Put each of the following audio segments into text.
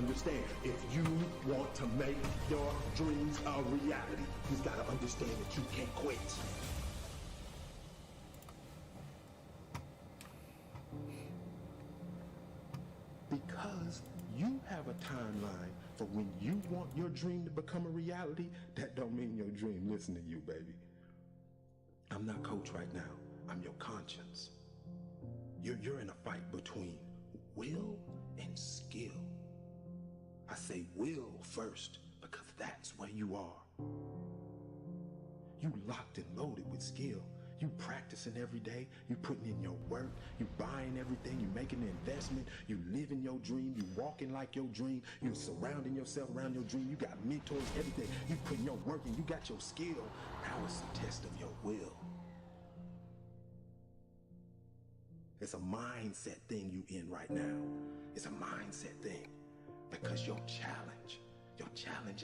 understand, if you want to make your dreams a reality, you've got to understand that you can't quit. Because you have a timeline for when you want your dream to become a reality, that don't mean your dream listen to you, baby. I'm not coach right now. I'm your conscience. You're in a fight between will and skill. I say will first because that's where you are. You locked and loaded with skill. You practicing every day, you putting in your work, you buying everything, you making an investment, you living your dream, you walking like your dream, you surrounding yourself around your dream, you got mentors, everything, you putting your work in, you got your skill. Now it's a test of your will. It's a mindset thing you in right now. It's a mindset thing because your challenge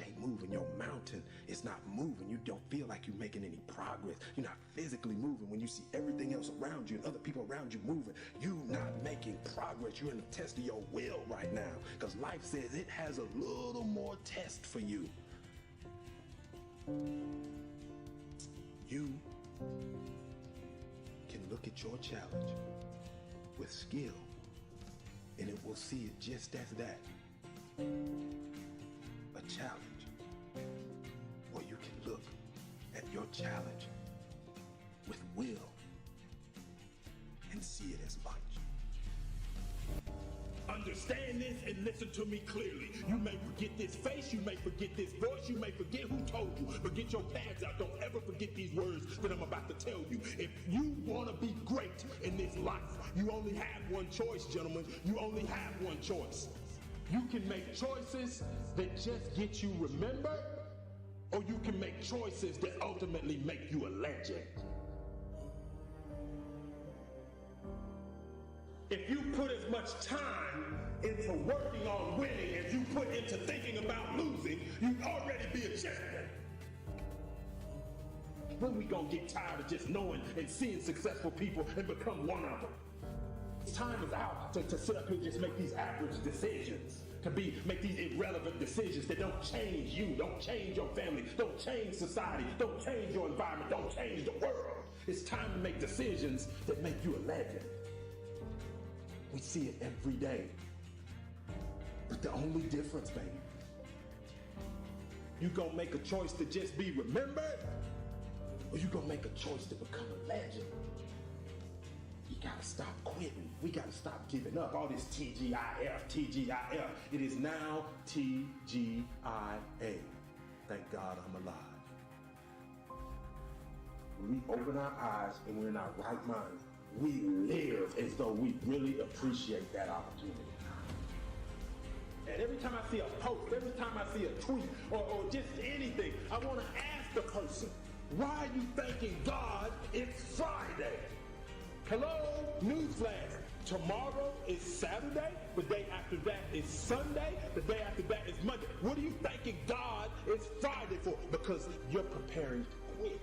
ain't moving. Your mountain is not moving. You don't feel like you're making any progress. You're not physically moving when you see everything else around you and other people around you moving. You're not making progress. You're in the test of your will right now because life says it has a little more test for you. You can look at your challenge with skill and it will see it just as that. A challenge, or you can look at your challenge with will and see it as much. Understand this and listen to me clearly. You may forget this face, you may forget this voice, you may forget who told you, but get your pads out. Don't ever forget these words that I'm about to tell you. If you want to be great in this life, you only have one choice, gentlemen. You only have one choice. You can make choices that just get you remembered, or you can make choices that ultimately make you a legend. If you put as much time into working on winning as you put into thinking about losing, you'd already be a champion. When we gonna get tired of just knowing and seeing successful people and become one of them? Time is out to sit up here and just make these average decisions, make these irrelevant decisions that don't change you, don't change your family, don't change society, don't change your environment, don't change the world. It's time to make decisions that make you a legend. We see it every day. But the only difference, baby, you gonna make a choice to just be remembered, or you gonna make a choice to become a legend. You gotta stop quitting. We gotta stop giving up. All this TGIF, TGIF. It is now TGIA. Thank God I'm alive. When we open our eyes and we're in our right mind, we live as though we really appreciate that opportunity. And every time I see a post, every time I see a tweet, or just anything, I want to ask the person, why are you thanking God it's Friday? Hello, newsflash. Tomorrow is Saturday. The day after that is Sunday. The day after that is Monday. What are you thanking God it's Friday for? Because you're preparing to quit.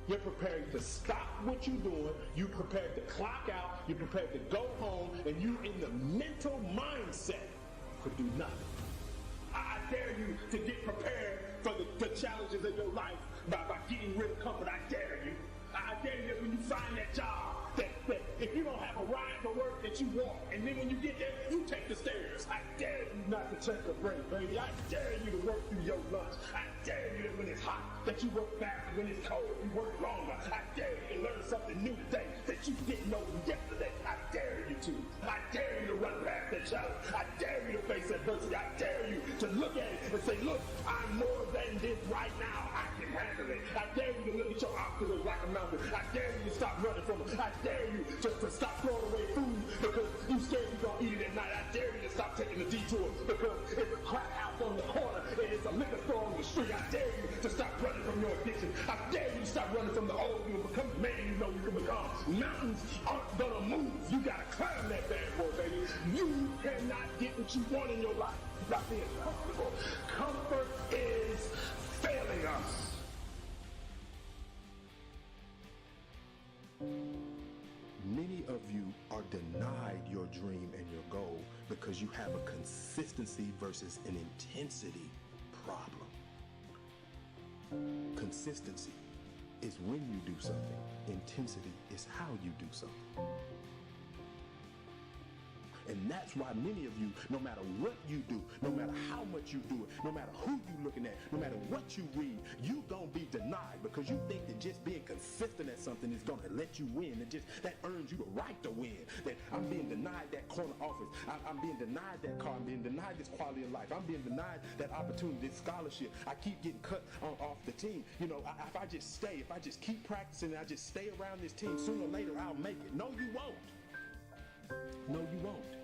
You're preparing to stop what you're doing. You're prepared to clock out. You're prepared to go home. And you're in the mental mindset to do nothing. I dare you to get prepared for the challenges of your life by getting rid of comfort. I dare you. I dare you that when you find that job, that if you don't have a ride to work, that you walk, and then when you get there, you take the stairs. I dare you not to check the break, baby. I dare you to work through your lunch. I dare you that when it's hot, that you work faster. When it's cold, you work longer. I dare you to learn something new today that you didn't know yesterday. I dare you to. I dare you to run past that challenge. I dare you to face adversity. I dare you to look at it and say, look, I'm more than this right now. I can handle it. I dare you to look at your obstacles like a mountain. I dare you to stop running from them. I dare you just to stop throwing away food because you scared you're going to eat it at night. I dare you to stop taking the detour because it's a crack house on the corner and it's a liquor store on the street. I dare you to stop running from your addiction. I dare you to stop running from the old you and become the man you know you can become. Mountains aren't going to move. You got to climb that bad boy, baby. You cannot get what you want in your life without being comfortable. Comfort is failing us. Many of you are denied your dream and your goal because you have a consistency versus an intensity problem. Consistency is when you do something. Intensity is how you do something. And that's why many of you, no matter what you do, no matter how much you do it, no matter who you looking at, no matter what you read, you gonna be denied because you think that just being consistent at something is gonna let you win. And just that earns you the right to win. That I'm being denied that corner office. I'm being denied that car. I'm being denied this quality of life. I'm being denied that opportunity, this scholarship. I keep getting cut off the team. You know, if I just stay, if I just keep practicing, and I just stay around this team, sooner or later I'll make it. No, you won't. No, you won't.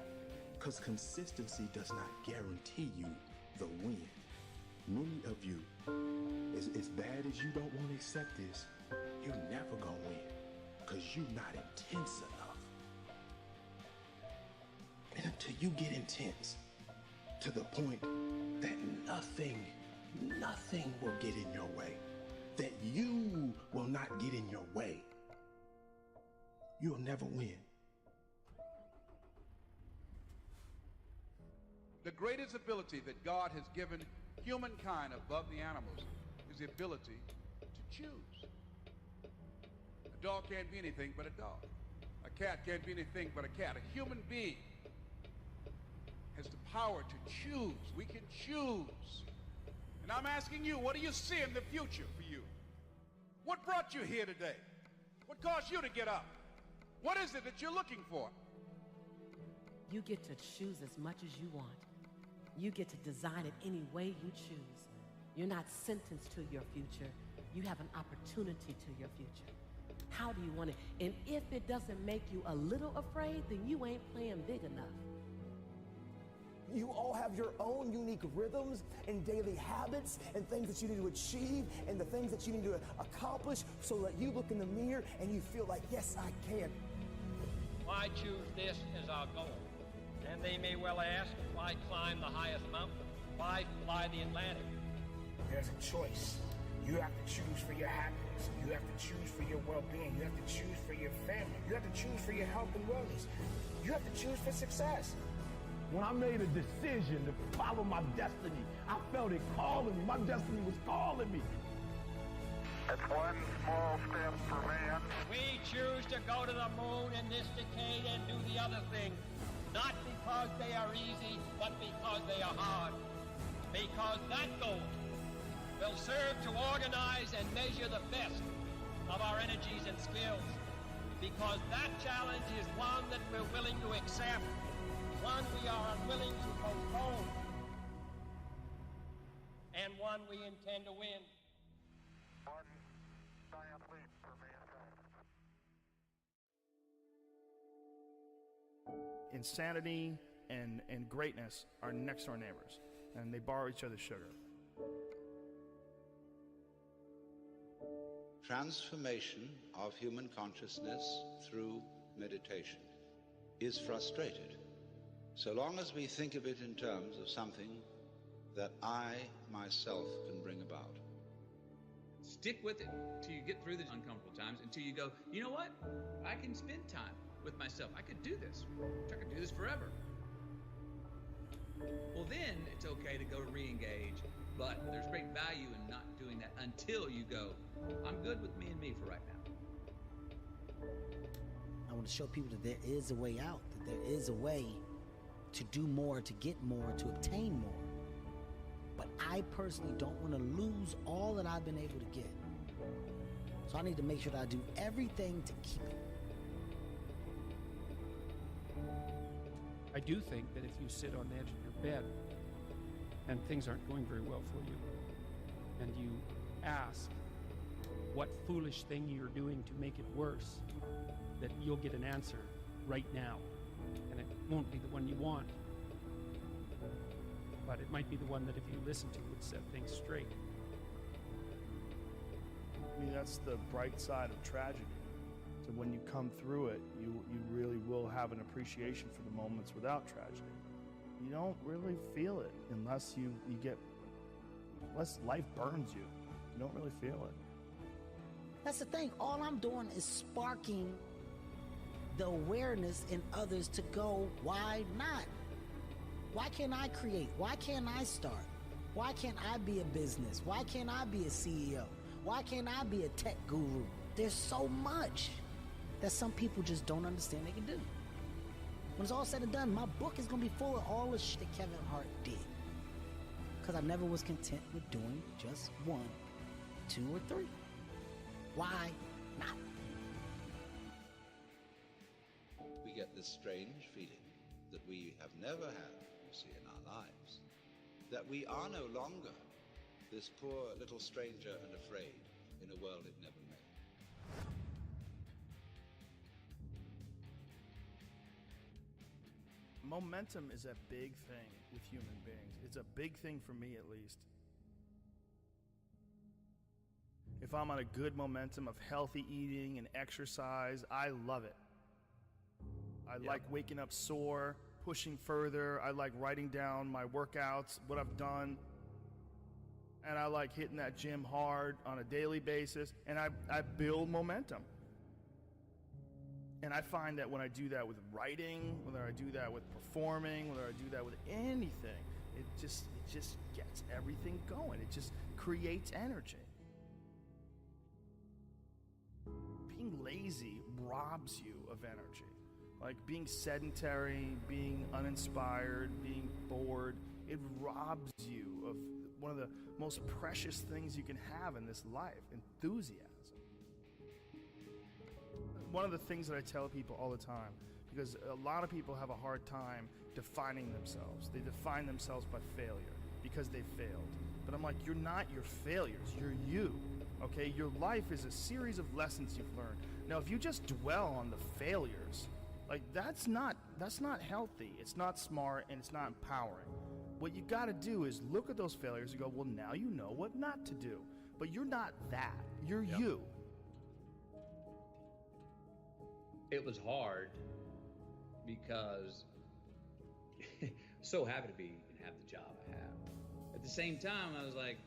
Because consistency does not guarantee you the win. Many of you, as bad as you don't want to accept this, you're never going to win because you're not intense enough. And until you get intense to the point that nothing will get in your way, that you will not get in your way, you'll never win. The greatest ability that God has given humankind above the animals is the ability to choose. A dog can't be anything but a dog. A cat can't be anything but a cat. A human being has the power to choose. We can choose. And I'm asking you, what do you see in the future for you? What brought you here today? What caused you to get up? What is it that you're looking for? You get to choose as much as you want. You get to design it any way you choose. You're not sentenced to your future. You have an opportunity to your future. How do you want it? And if it doesn't make you a little afraid, then you ain't playing big enough. You all have your own unique rhythms and daily habits and things that you need to achieve and the things that you need to accomplish so that you look in the mirror and you feel like, yes, I can. Why choose this as our goal? And they may well ask, why climb the highest mountain? Why fly the Atlantic? There's a choice. You have to choose for your happiness. You have to choose for your well-being. You have to choose for your family. You have to choose for your health and wellness. You have to choose for success. When I made a decision to follow my destiny, I felt it calling me. My destiny was calling me. It's one small step for man. We choose to go to the moon in this decade and do the other thing. Not because they are easy, but because they are hard. Because that goal will serve to organize and measure the best of our energies and skills. Because that challenge is one that we're willing to accept, one we are unwilling to postpone, and one we intend to win. One giant leap for mankind. Insanity and greatness are next door neighbors, and they borrow each other's sugar. Transformation of human consciousness through meditation is frustrated so long as we think of it in terms of something that I myself can bring about. Stick with it till you get through the uncomfortable times, until you go, you know what? I can spend time with myself. I could do this. I could do this forever. Well, then it's okay to go re-engage, but there's great value in not doing that until you go, I'm good with me and me for right now. I want to show people that there is a way out, that there is a way to do more, to get more, to obtain more. But I personally don't want to lose all that I've been able to get. So I need to make sure that I do everything to keep it. I do think that if you sit on the edge of your bed and things aren't going very well for you, and you ask what foolish thing you're doing to make it worse, that you'll get an answer right now. And it won't be the one you want, but it might be the one that if you listen to would set things straight. I mean, that's the bright side of tragedy. So when you come through it, you really will have an appreciation for the moments without tragedy. You don't really feel it unless unless life burns you. You don't really feel it. That's the thing. All I'm doing is sparking the awareness in others to go, why not? Why can't I create? Why can't I start? Why can't I be a business? Why can't I be a CEO? Why can't I be a tech guru? There's so much that some people just don't understand they can do. When it's all said and done, my book is going to be full of all the shit that Kevin Hart did. Because I never was content with doing just 1, 2, or 3. Why not? We get this strange feeling that we have never had, you see, in our lives, that we are no longer this poor little stranger and afraid in a world it never made. Momentum is a big thing with human beings. It's a big thing for me, at least. If I'm on a good momentum of healthy eating and exercise, I love it. I like waking up sore, pushing further. I like writing down my workouts, what I've done. And I like hitting that gym hard on a daily basis. And I build momentum. And I find that when I do that with writing, whether I do that with performing, whether I do that with anything, it just gets everything going. It just creates energy. Being lazy robs you of energy. Like being sedentary, being uninspired, being bored, it robs you of one of the most precious things you can have in this life, enthusiasm. One of the things that I tell people all the time, because a lot of people have a hard time defining themselves. They define themselves by failure because they failed. But I'm like, you're not your failures, you're you. Okay, your life is a series of lessons you've learned. Now, if you just dwell on the failures, like that's not healthy. It's not smart and it's not empowering. What you got to do is look at those failures and go, well, now you know what not to do. But you're not that. You're you. It was hard because so happy to be and have the job I have. At the same time, I was like,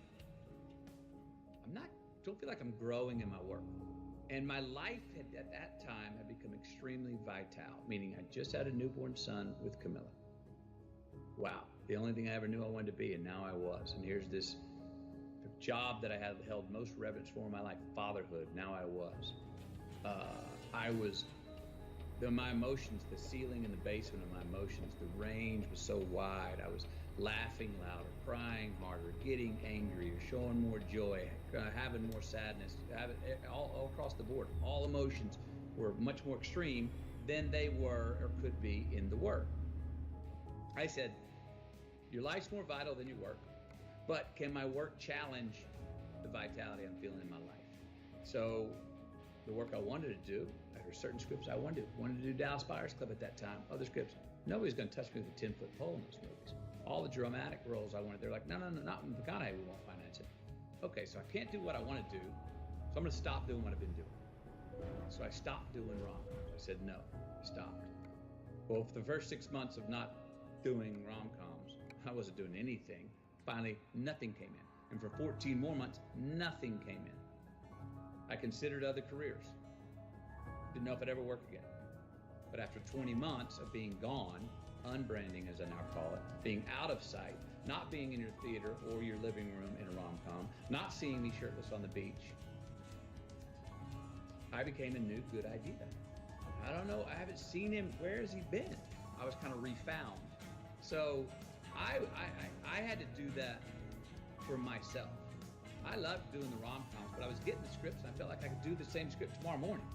don't feel like I'm growing in my work. And my life at that time had become extremely vital, meaning I just had a newborn son with Camilla. Wow, the only thing I ever knew I wanted to be, and now I was. And here's this job that I had held most reverence for in my life, fatherhood. Now I was. My emotions, the ceiling and the basement of my emotions, the range was so wide. I was laughing louder, crying harder, getting angrier, showing more joy, having more sadness, all across the board. All emotions were much more extreme than they were or could be in the work. I said, your life's more vital than your work, but can my work challenge the vitality I'm feeling in my life? So the work I wanted to do, there were certain scripts I wanted to do Dallas Buyers Club at that time, other scripts. Nobody's going to touch me with a 10-foot pole in those movies. All the dramatic roles I wanted, they're like, no, not in McConaughey, we won't finance it. Okay, so I can't do what I want to do, so I'm going to stop doing what I've been doing. So I stopped doing rom-coms. I said no, I stopped. Well, for the first 6 months of not doing rom-coms, I wasn't doing anything. Finally, nothing came in. And for 14 more months, nothing came in. I considered other careers. Didn't know if I'd ever work again. But after 20 months of being gone, unbranding as I now call it, being out of sight, not being in your theater or your living room in a rom-com, not seeing me shirtless on the beach, I became a new good idea. I don't know, I haven't seen him, where has he been? I was kind of refound. So I had to do that for myself. I loved doing the rom-coms, but I was getting the scripts and I felt like I could do the same script tomorrow morning.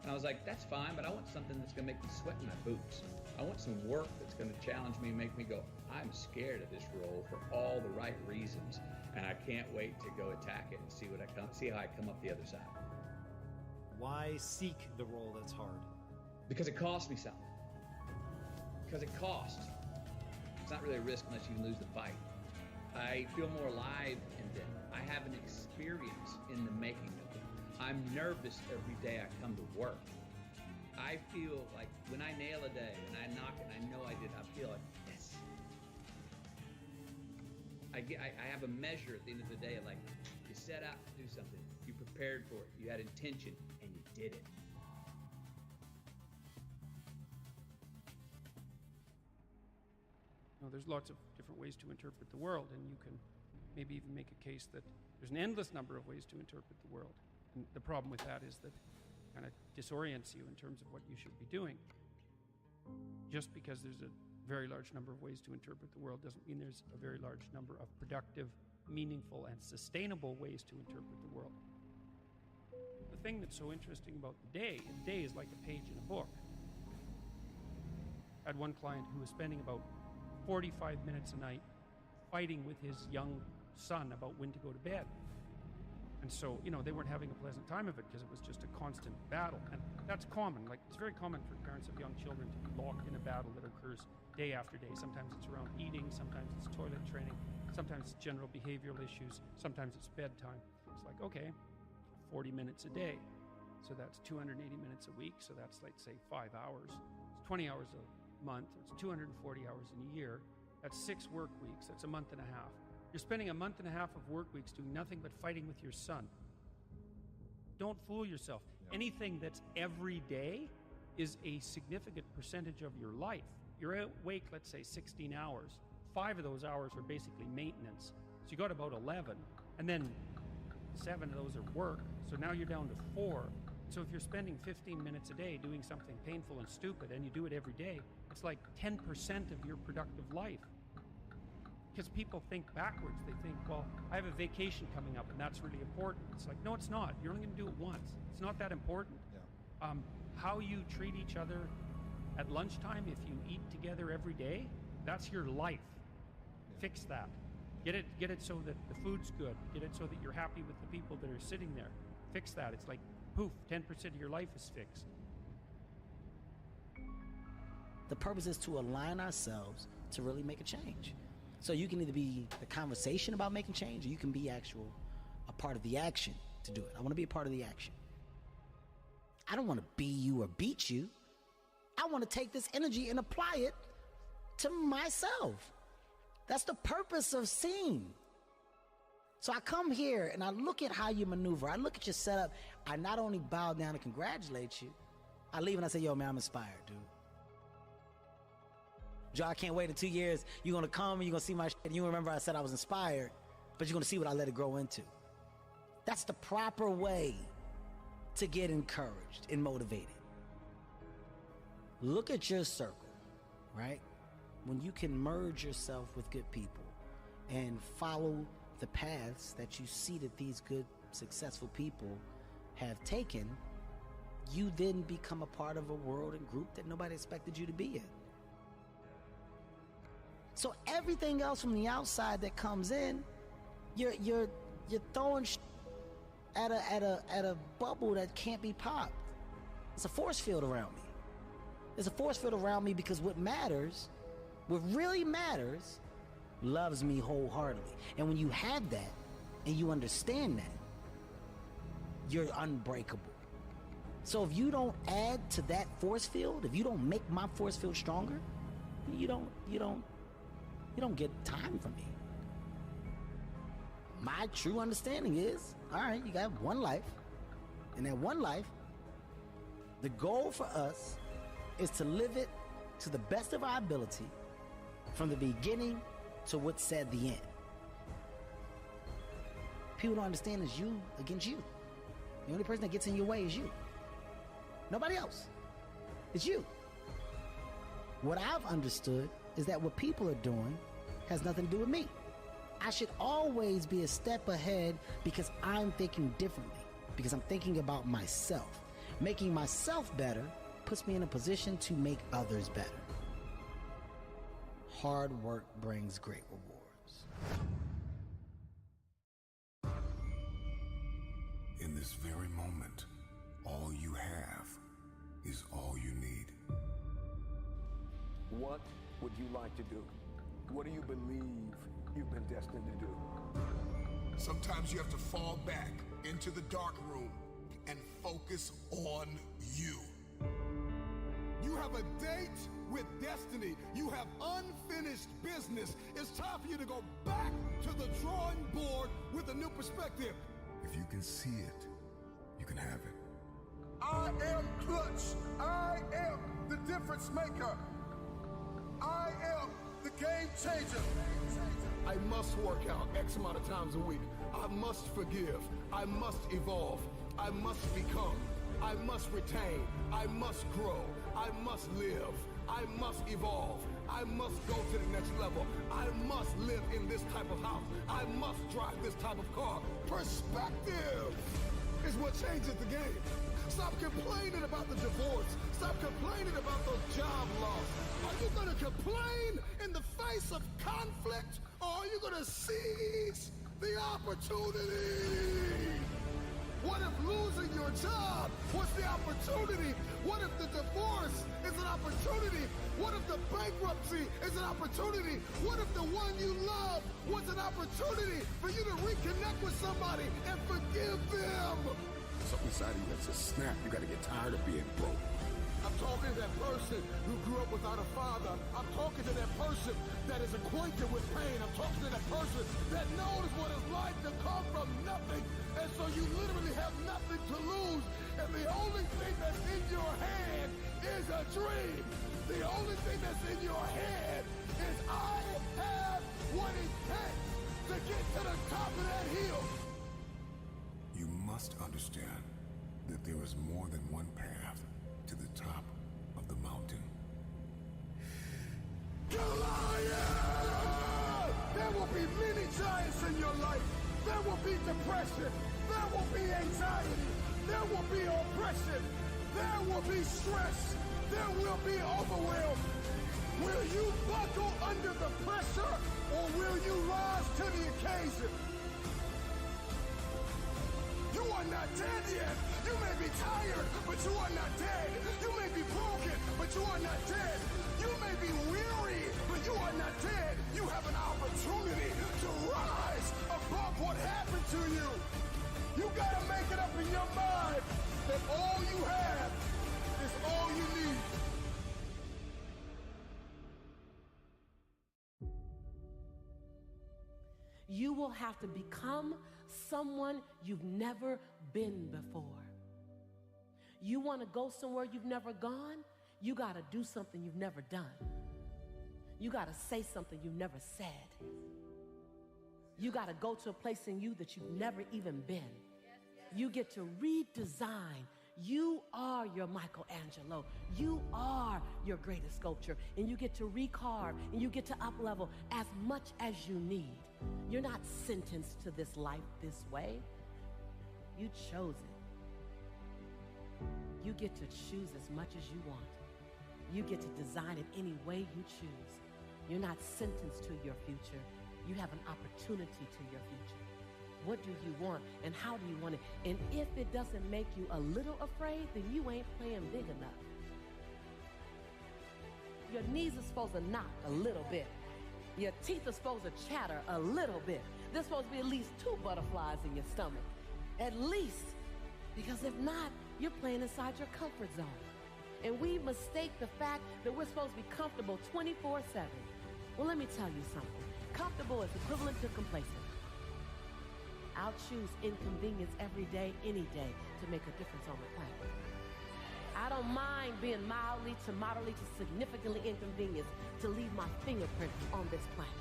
And I was like, that's fine, but I want something that's gonna make me sweat in my boots. I want some work that's gonna challenge me and make me go, I'm scared of this role for all the right reasons. And I can't wait to go attack it and see how I come up the other side. Why seek the role that's hard? Because it costs me something. Because it costs. It's not really a risk unless you lose the fight. I feel more alive in them. I have an experience in the making of them. I'm nervous every day I come to work. I feel like when I nail a day and I knock it and I know I did, I feel like, yes. I have a measure at the end of the day of like, you set out to do something, you prepared for it, you had intention, and you did it. there's lots of different ways to interpret the world, and you can maybe even make a case that there's an endless number of ways to interpret the world. And the problem with that is that it kind of disorients you in terms of what you should be doing. Just because there's a very large number of ways to interpret the world doesn't mean there's a very large number of productive, meaningful, and sustainable ways to interpret the world. The thing that's so interesting about the day is like a page in a book. I had one client who was spending about 45 minutes a night fighting with his young son about when to go to bed. And so, they weren't having a pleasant time of it because it was just a constant battle. And that's common. Like, it's very common for parents of young children to be locked in a battle that occurs day after day. Sometimes it's around eating, sometimes it's toilet training, sometimes it's general behavioral issues, sometimes it's bedtime. It's like, okay, 40 minutes a day. So that's 280 minutes a week. So that's, let's say, 5 hours. It's 20 hours a month. It's 240 hours in a year. That's 6 work weeks. That's a month and a half. You're spending a month and a half of work weeks doing nothing but fighting with your son. Don't fool yourself. Yeah. Anything that's every day is a significant percentage of your life. You're awake, let's say, 16 hours. 5 of those hours are basically maintenance. So you got about 11. And then 7 of those are work. So now you're down to 4. So if you're spending 15 minutes a day doing something painful and stupid, and you do it every day, it's like 10% of your productive life. Because people think backwards. They think, well, I have a vacation coming up, and that's really important. It's like, no, it's not. You're only going to do it once. It's not that important. Yeah. How you treat each other at lunchtime, if you eat together every day, that's your life. Yeah. Fix that. Get it so that the food's good. Get it so that you're happy with the people that are sitting there. Fix that. It's like, poof, 10% of your life is fixed. The purpose is to align ourselves to really make a change. So you can either be the conversation about making change, or you can be a part of the action to do it. I want to be a part of the action. I don't want to be you or beat you. I want to take this energy and apply it to myself. That's the purpose of seeing. So I come here and I look at how you maneuver. I look at your setup. I not only bow down and congratulate you, I leave and I say, yo, man, I'm inspired, dude. Joe, I can't wait in 2 years. You're going to come and you're going to see my shit. And you remember I said I was inspired, but you're going to see what I let it grow into. That's the proper way to get encouraged and motivated. Look at your circle, right? When you can merge yourself with good people and follow the paths that you see that these good, successful people have taken, you then become a part of a world and group that nobody expected you to be in. So everything else from the outside that comes in, you're throwing at a bubble that can't be popped. It's a force field around me. There's a force field around me because what really matters, loves me wholeheartedly. And when you have that and you understand that, you're unbreakable. So if you don't add to that force field, if you don't make my force field stronger, you don't get time from me. My true understanding is, all right, you got one life. And that one life, the goal for us is to live it to the best of our ability from the beginning to what's said the end. People don't understand it's you against you. The only person that gets in your way is you. Nobody else. It's you. What I've understood is that what people are doing has nothing to do with me. I should always be a step ahead because I'm thinking differently, because I'm thinking about myself. Making myself better puts me in a position to make others better. Hard work brings great rewards. In this very moment, all you have is all you need. What would you like to do? What do you believe you've been destined to do? Sometimes you have to fall back into the dark room and focus on you. You have a date with destiny. You have unfinished business. It's time for you to go back to the drawing board with a new perspective. If you can see it, you can have it. I am Clutch. I am the difference maker. I am the game changer. I must work out X amount of times a week. I must forgive. I must evolve. I must become. I must retain. I must grow. I must live. I must evolve. I must go to the next level. I must live in this type of house. I must drive this type of car. Perspective is what changes the game. Stop complaining about the divorce. Stop complaining about those job losses. Are you going to complain in the face of conflict, or are you going to seize the opportunity? What if losing your job was the opportunity? What if the divorce is an opportunity? What if the bankruptcy is an opportunity? What if the one you love was an opportunity for you to reconnect with somebody and forgive them? Something inside of you that says, snap, you gotta get tired of being broke. I'm talking to that person who grew up without a father. I'm talking to that person that is acquainted with pain. I'm talking to that person that knows what it's like to come from nothing. And so you literally have nothing to lose. And the only thing that's in your head is a dream. The only thing that's in your head is I have what it takes to get to the top of that hill. You must understand that there is more than one path to the top of the mountain. Goliath! There will be many giants in your life. There will be depression. There will be anxiety. There will be oppression. There will be stress. There will be overwhelm. Will you buckle under the pressure, or will you rise to the occasion? You are not dead yet. You may be tired, but you are not dead. You may be broken, but you are not dead. You may be weary, but you are not dead. You have an opportunity to rise above what happened to you. You gotta make it up in your mind that all you have is all you need. You will have to become someone you've never been before. You want to go somewhere you've never gone? You got to do something you've never done. You got to say something you've never said. You got to go to a place in you that you've never even been. You get to redesign. You are your Michelangelo. You are your greatest sculpture. And you get to recarve, and you get to up-level as much as you need. You're not sentenced to this life this way. You chose it. You get to choose as much as you want. You get to design it any way you choose. You're not sentenced to your future. You have an opportunity to your future. What do you want, and how do you want it? And if it doesn't make you a little afraid, then you ain't playing big enough. Your knees are supposed to knock a little bit. Your teeth are supposed to chatter a little bit. There's supposed to be at least 2 butterflies in your stomach. At least. Because if not, you're playing inside your comfort zone. And we mistake the fact that we're supposed to be comfortable 24/7. Well, let me tell you something. Comfortable is equivalent to complacent. I'll choose inconvenience every day, any day, to make a difference on the planet. I don't mind being mildly to moderately to significantly inconvenienced to leave my fingerprint on this planet.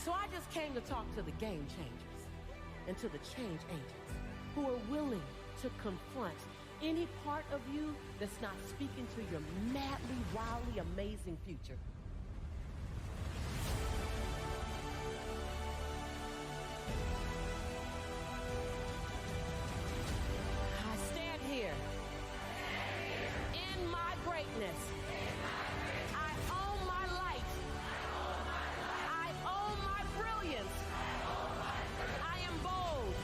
So I just came to talk to the game changers and to the change agents who are willing to confront any part of you that's not speaking to your madly, wildly amazing future. I stand here in my greatness. I own my light. I own my brilliance. I am bold.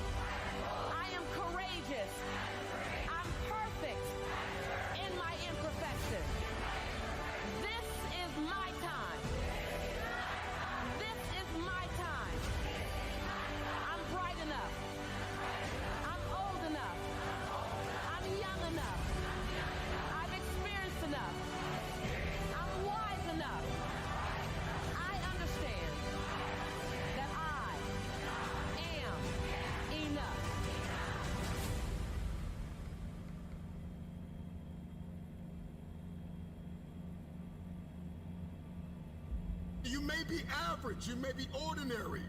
I am courageous. I'm perfect in my imperfection. This is my may be average, you may be ordinary,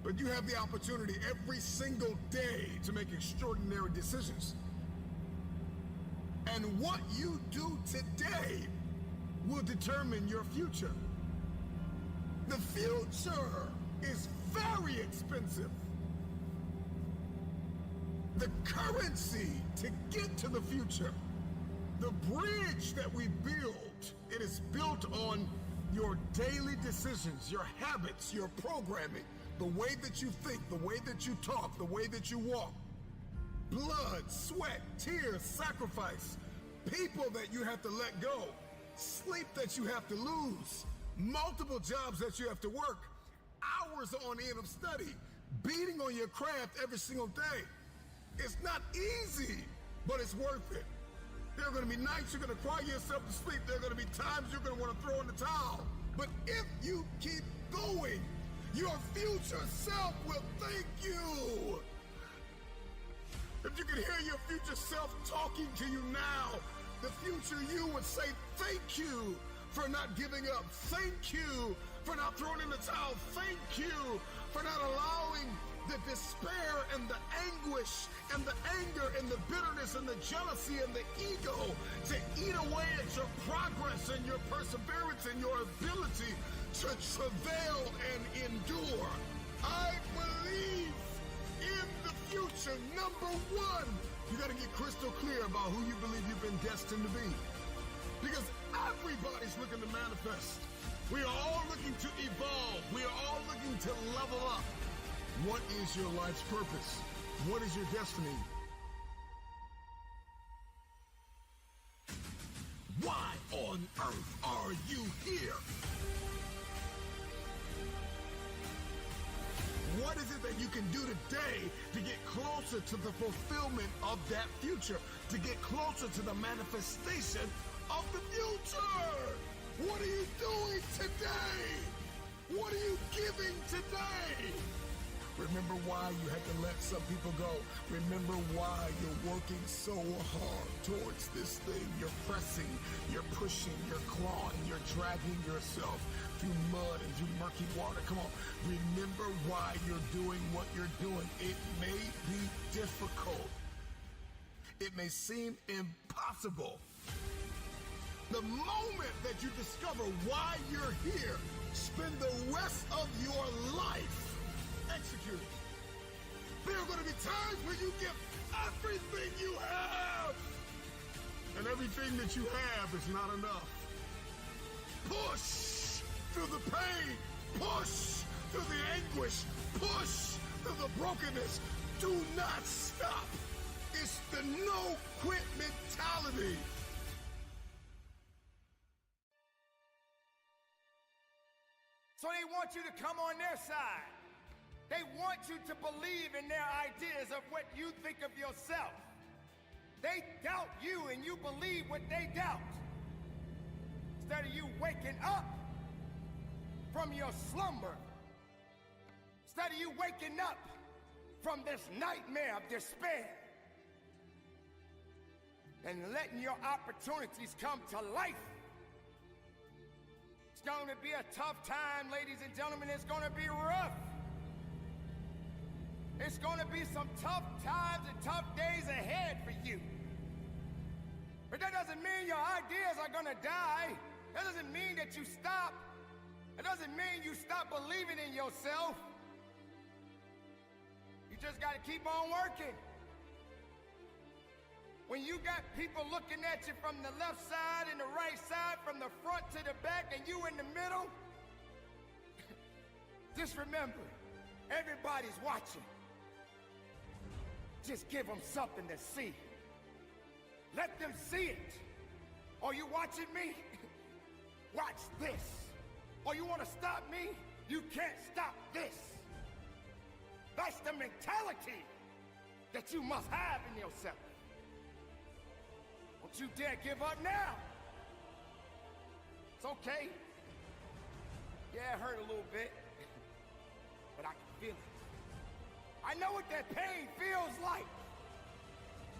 but you have the opportunity every single day to make extraordinary decisions. And what you do today will determine your future. The future is very expensive. The currency to get to the future, the bridge that we build, it is built on your daily decisions, your habits, your programming, the way that you think, the way that you talk, the way that you walk. Blood, sweat, tears, sacrifice, people that you have to let go, sleep that you have to lose, multiple jobs that you have to work, hours on end of study, beating on your craft every single day. It's not easy, but it's worth it. There are going to be nights you're going to cry yourself to sleep. There are going to be times you're going to want to throw in the towel. But if you keep going, your future self will thank you. If you could hear your future self talking to you now, the future you would say, thank you for not giving up. Thank you for not throwing in the towel. Thank you for not allowing the despair and the anguish and the anger and the bitterness and the jealousy and the ego to eat away at your progress and your perseverance and your ability to travail and endure. I believe in the future. Number one, you got to get crystal clear about who you believe you've been destined to be. Because everybody's looking to manifest. We are all looking to evolve. We are all looking to level up. What is your life's purpose? What is your destiny? Why on earth are you here? What is it that you can do today to get closer to the fulfillment of that future? To get closer to the manifestation of the future? What are you doing today? What are you giving today? Remember why you had to let some people go. Remember why you're working so hard towards this thing. You're pressing, you're pushing, you're clawing, you're dragging yourself through mud and through murky water. Come on. Remember why you're doing what you're doing. It may be difficult. It may seem impossible. The moment that you discover why you're here, spend the rest of your life executing. There are going to be times where you give everything you have, and everything that you have is not enough. Push through the pain, push through the anguish, push through the brokenness. Do not stop. It's the no quit mentality. So they want you to come on their side. They want you to believe in their ideas of what you think of yourself. They doubt you and you believe what they doubt. Instead of you waking up from your slumber, instead of you waking up from this nightmare of despair and letting your opportunities come to life. It's going to be a tough time, ladies and gentlemen. It's going to be rough. It's going to be some tough times and tough days ahead for you. But that doesn't mean your ideas are going to die. That doesn't mean that you stop. It doesn't mean you stop believing in yourself. You just got to keep on working. When you got people looking at you from the left side and the right side, from the front to the back, and you in the middle, just remember, everybody's watching. Just give them something to see. Let them see it. Are you watching me? Watch this. Or you want to stop me? You can't stop this. That's the mentality that you must have in yourself. Don't you dare give up now. It's okay. Yeah, it hurt a little bit, but I can feel it. I know what that pain feels like.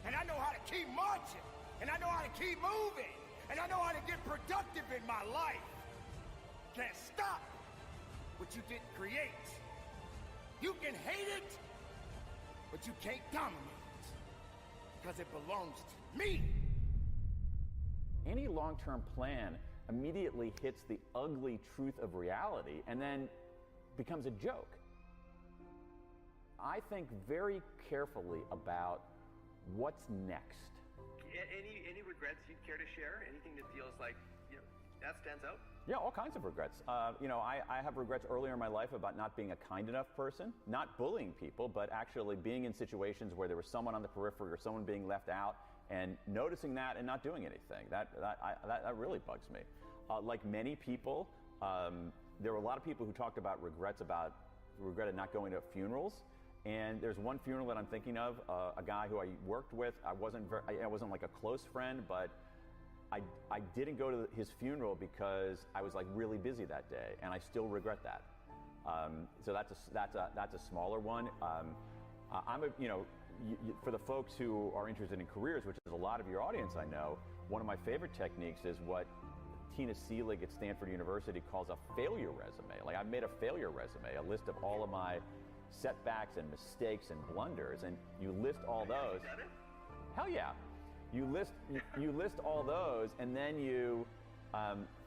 And I know how to keep marching. And I know how to keep moving. And I know how to get productive in my life. can't stop what you didn't create. You can hate it, but you can't dominate it, because it belongs to me. Any long-term plan immediately hits the ugly truth of reality and then becomes a joke. I think very carefully about what's next. Any regrets you'd care to share? Anything that feels like, that stands out? Yeah, all kinds of regrets. I have regrets earlier in my life about not being a kind enough person, not bullying people, but actually being in situations where there was someone on the periphery or someone being left out, and noticing that and not doing anything. That really bugs me. Like many people, there were a lot of people who talked about regretted not going to funerals. And there's one funeral that I'm thinking of, a guy who I worked with. I wasn't like a close friend, but I didn't go to his funeral because I was like really busy that day, and I still regret that. So that's a smaller one. For the folks who are interested in careers, which is a lot of your audience, I know, one of my favorite techniques is what Tina Seelig at Stanford University calls a failure resume. Like, I've made a failure resume, a list of all of my setbacks and mistakes and blunders, and you list all those. Hell yeah. You list all those, and then you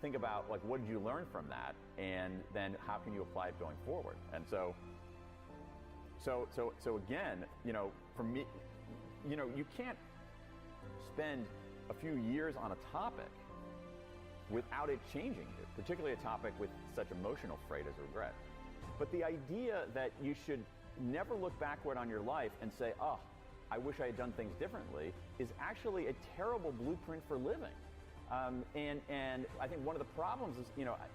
think about, like, what did you learn from that, and then how can you apply it going forward? And so again, for me, you can't spend a few years on a topic without it changing you, particularly a topic with such emotional freight as regret. But the idea that you should never look backward on your life and say, oh, I wish I had done things differently, is actually a terrible blueprint for living. And I think one of the problems is,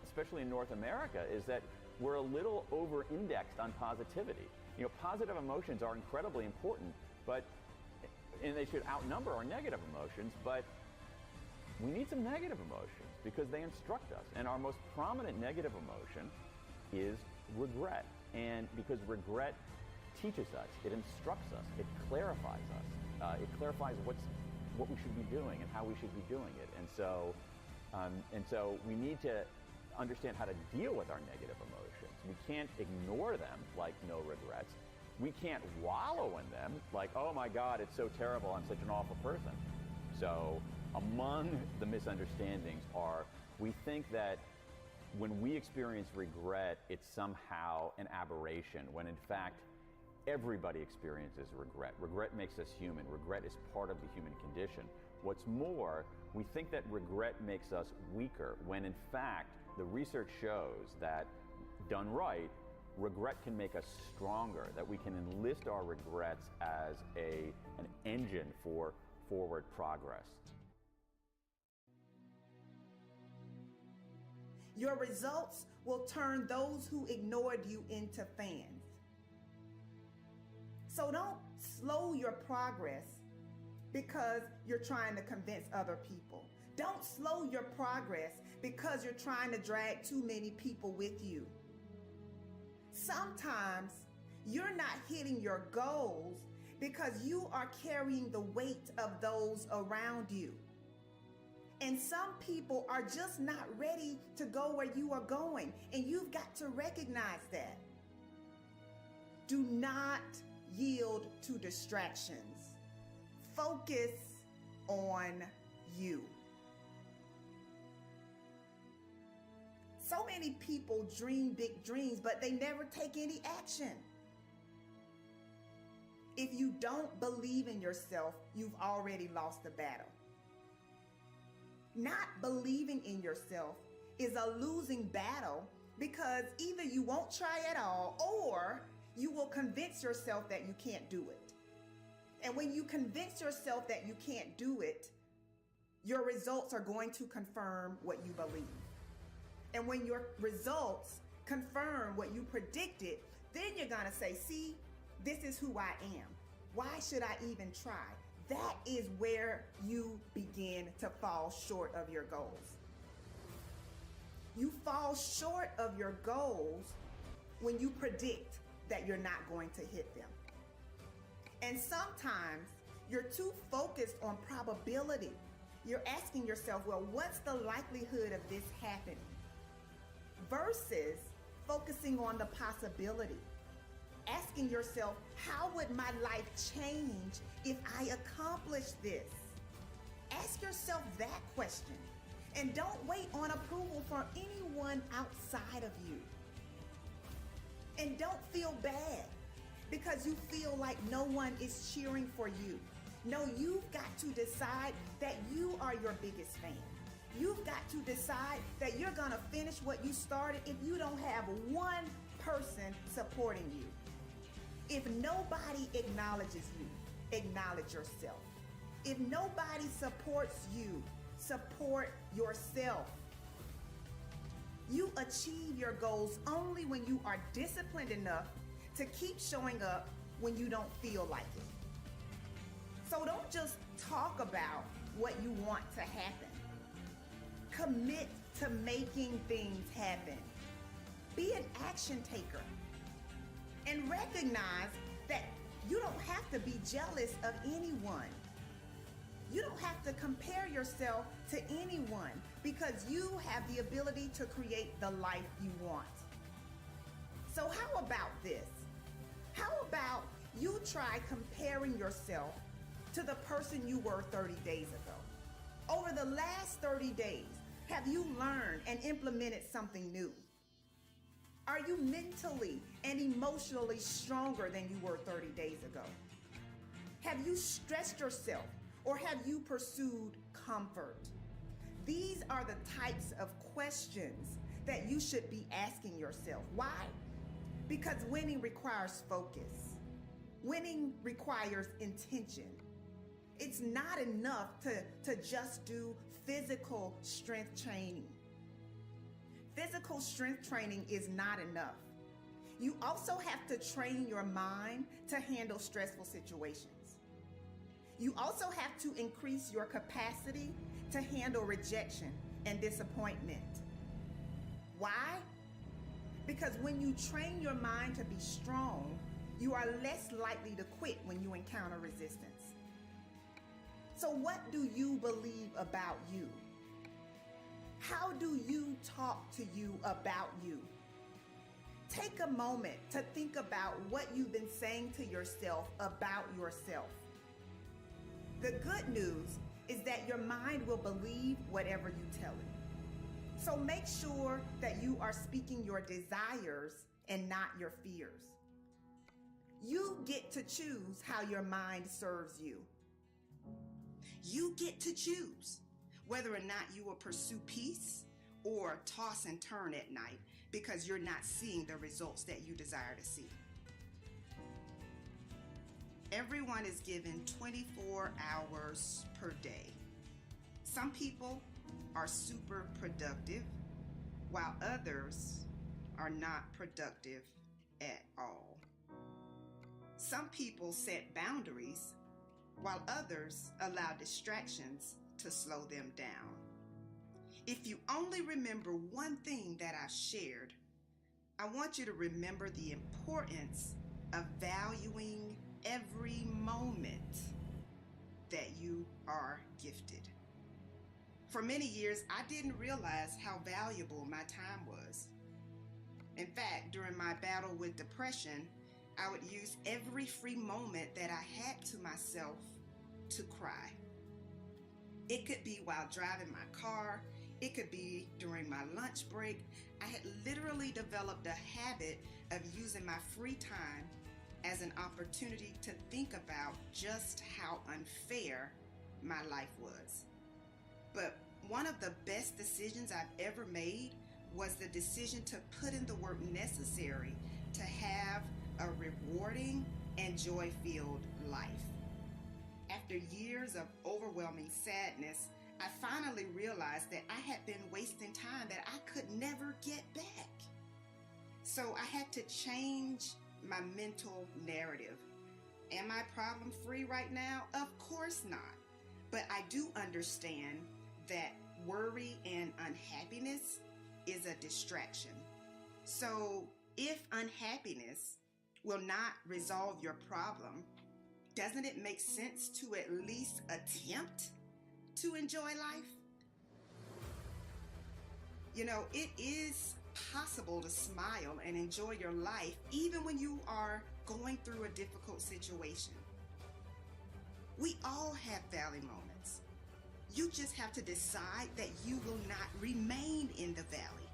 especially in North America, is that we're a little over-indexed on positivity. Positive emotions are incredibly important, and they should outnumber our negative emotions, but we need some negative emotions because they instruct us. And our most prominent negative emotion is regret. And because regret teaches us, it instructs us, it clarifies us. It clarifies what we should be doing and how we should be doing it. And so we need to understand how to deal with our negative emotions. We can't ignore them like no regrets. We can't wallow in them like, oh my God, it's so terrible, I'm such an awful person. So among the misunderstandings are, we think that when we experience regret, it's somehow an aberration, when in fact, everybody experiences regret. Regret makes us human. Regret is part of the human condition. What's more, we think that regret makes us weaker, when in fact, the research shows that, done right, regret can make us stronger, that we can enlist our regrets as an engine for forward progress. Your results will turn those who ignored you into fans. So don't slow your progress because you're trying to convince other people. Don't slow your progress because you're trying to drag too many people with you. Sometimes you're not hitting your goals because you are carrying the weight of those around you. And some people are just not ready to go where you are going, and you've got to recognize that. Do not yield to distractions. Focus on you. So many people dream big dreams, but they never take any action. If you don't believe in yourself, you've already lost the battle. Not believing in yourself is a losing battle, because either you won't try at all, or you will convince yourself that you can't do it. And when you convince yourself that you can't do it, your results are going to confirm what you believe. And when your results confirm what you predicted, then you're going to say, see, this is who I am. Why should I even try? That is where you begin to fall short of your goals. You fall short of your goals when you predict that you're not going to hit them. And sometimes you're too focused on probability. You're asking yourself, well, what's the likelihood of this happening? versus focusing on the possibility. Asking yourself, how would my life change if I accomplished this? Ask yourself that question. And don't wait on approval from anyone outside of you. And don't feel bad because you feel like no one is cheering for you. No, you've got to decide that you are your biggest fan. You've got to decide that you're going to finish what you started if you don't have one person supporting you. If nobody acknowledges you, acknowledge yourself. If nobody supports you, support yourself. You achieve your goals only when you are disciplined enough to keep showing up when you don't feel like it. So don't just talk about what you want to happen. Commit to making things happen. Be an action taker. And recognize that you don't have to be jealous of anyone. You don't have to compare yourself to anyone because you have the ability to create the life you want. So how about this? How about you try comparing yourself to the person you were 30 days ago? Over the last 30 days, have you learned and implemented something new? Are you mentally and emotionally stronger than you were 30 days ago? Have you stretched yourself or have you pursued comfort? These are the types of questions that you should be asking yourself. Why? Because winning requires focus. Winning requires intention. It's not enough to just do physical strength training. Physical strength training is not enough. You also have to train your mind to handle stressful situations. You also have to increase your capacity to handle rejection and disappointment. Why? Because when you train your mind to be strong, you are less likely to quit when you encounter resistance. So what do you believe about you? How do you talk to you about you? Take a moment to think about what you've been saying to yourself about yourself. The good news is that your mind will believe whatever you tell it. So make sure that you are speaking your desires and not your fears. You get to choose how your mind serves you. You get to choose whether or not you will pursue peace or toss and turn at night because you're not seeing the results that you desire to see. Everyone is given 24 hours per day. Some people are super productive, while others are not productive at all. Some people set boundaries, while others allow distractions to slow them down. If you only remember one thing that I've shared, I want you to remember the importance of valuing every moment that you are gifted. For many years, I didn't realize how valuable my time was. In fact, during my battle with depression, I would use every free moment that I had to myself to cry. It could be while driving my car. It could be during my lunch break. I had literally developed a habit of using my free time as an opportunity to think about just how unfair my life was. But one of the best decisions I've ever made was the decision to put in the work necessary to have a rewarding and joy-filled life. After years of overwhelming sadness, I finally realized that I had been wasting time that I could never get back. So I had to change my mental narrative. Am I problem-free right now? Of course not. But I do understand that worry and unhappiness is a distraction. So if unhappiness will not resolve your problem, doesn't it make sense to at least attempt to enjoy life? You know, it is possible to smile and enjoy your life even when you are going through a difficult situation. We all have valley moments. You just have to decide that you will not remain in the valley.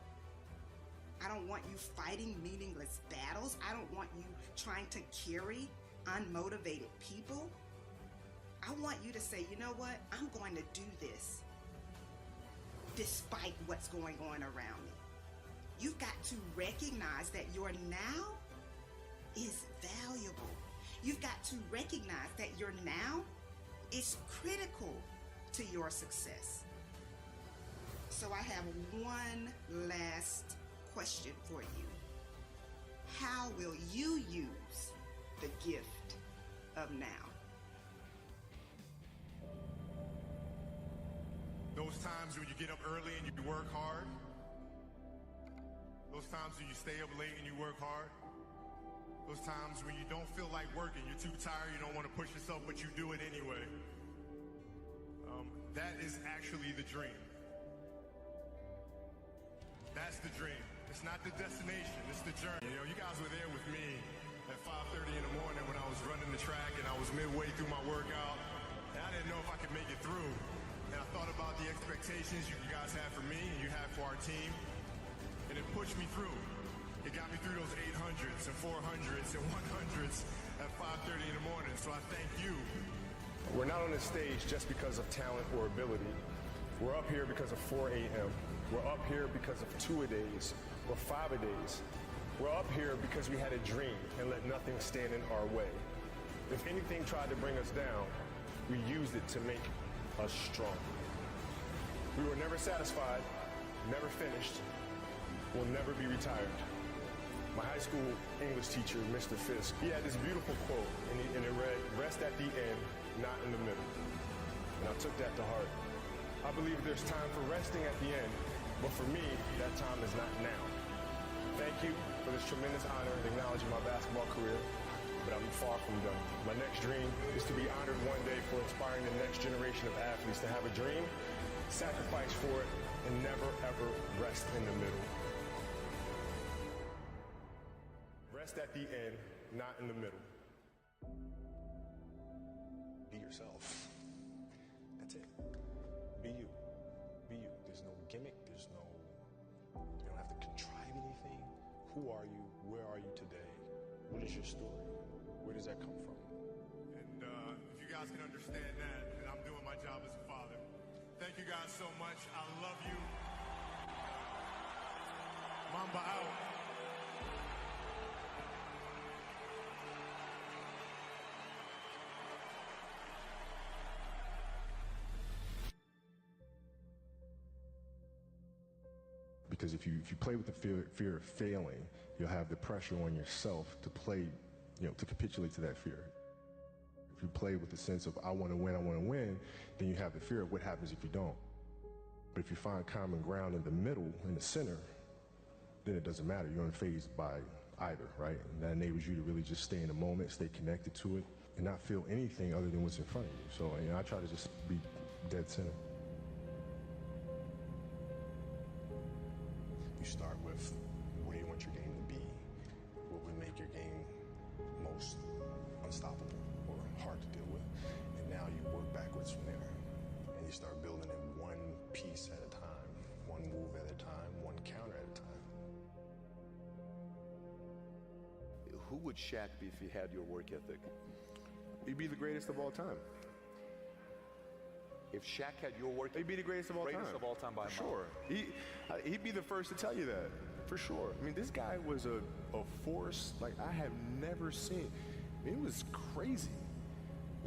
I don't want you fighting meaningless battles. I don't want you trying to carry unmotivated people. I want you to say, you know what? I'm going to do this despite what's going on around me. You've got to recognize that your now is valuable. You've got to recognize that your now is critical to your success. So I have one last question for you. How will you use the gift of now? Those times when you get up early and you work hard. Those times when you stay up late and you work hard. Those times when you don't feel like working, you're too tired, you don't want to push yourself, but you do it anyway. That is actually the dream. That's the dream. It's not the destination, it's the journey. You know, you guys were there with me at 5:30 in the morning when I was running the track and I was midway through my workout. And I didn't know if I could make it through. And I thought about the expectations you guys had for me and you had for our team. And it pushed me through. It got me through those 800s and 400s and 100s at 5:30 in the morning. So I thank you. We're not on this stage just because of talent or ability. We're up here because of 4 a.m. We're up here because of 2-a-days or 5-a-days. We're up here because we had a dream and let nothing stand in our way. If anything tried to bring us down, we used it to make us strong. We were never satisfied, never finished, will never be retired. My high school English teacher, Mr. Fisk, he had this beautiful quote, and it read, "Rest at the end, not in the middle." And I took that to heart. I believe there's time for resting at the end, but for me, that time is not now. Thank you for this tremendous honor of acknowledging my basketball career, but I'm far from done. My next dream is to be honored one day for inspiring the next generation of athletes to have a dream, sacrifice for it, and never ever rest in the middle. Rest at the end, not in the middle. Be yourself. That's it. Be you. Be you. There's no gimmick. There's no, you don't have to contrive anything. Who are you? Where are you today? What is your story? Where does that come from? And if you guys can understand that, then I'm doing my job as a father. Thank you guys so much. I love you. Mamba out. Because if you play with the fear of failing, you'll have the pressure on yourself to play, to capitulate to that fear. If you play with the sense of I want to win, then you have the fear of what happens if you don't. But if you find common ground in the middle, in the center, then it doesn't matter. You're unfazed by either, right? And that enables you to really just stay in the moment, stay connected to it, and not feel anything other than what's in front of you. So I try to just be dead center. You start with what do you want your game to be? What would make your game most unstoppable or hard to deal with? And now you work backwards from there. And you start building it one piece at a time, one move at a time, one counter at a time. Who would Shaq be if he had your work ethic? He'd be the greatest of all time. If Shaq had your work, he'd be the greatest of all time. Greatest of all time by a mile. Sure. He'd be the first to tell you that, for sure. I mean, this guy was a force like I have never seen. I mean, it was crazy.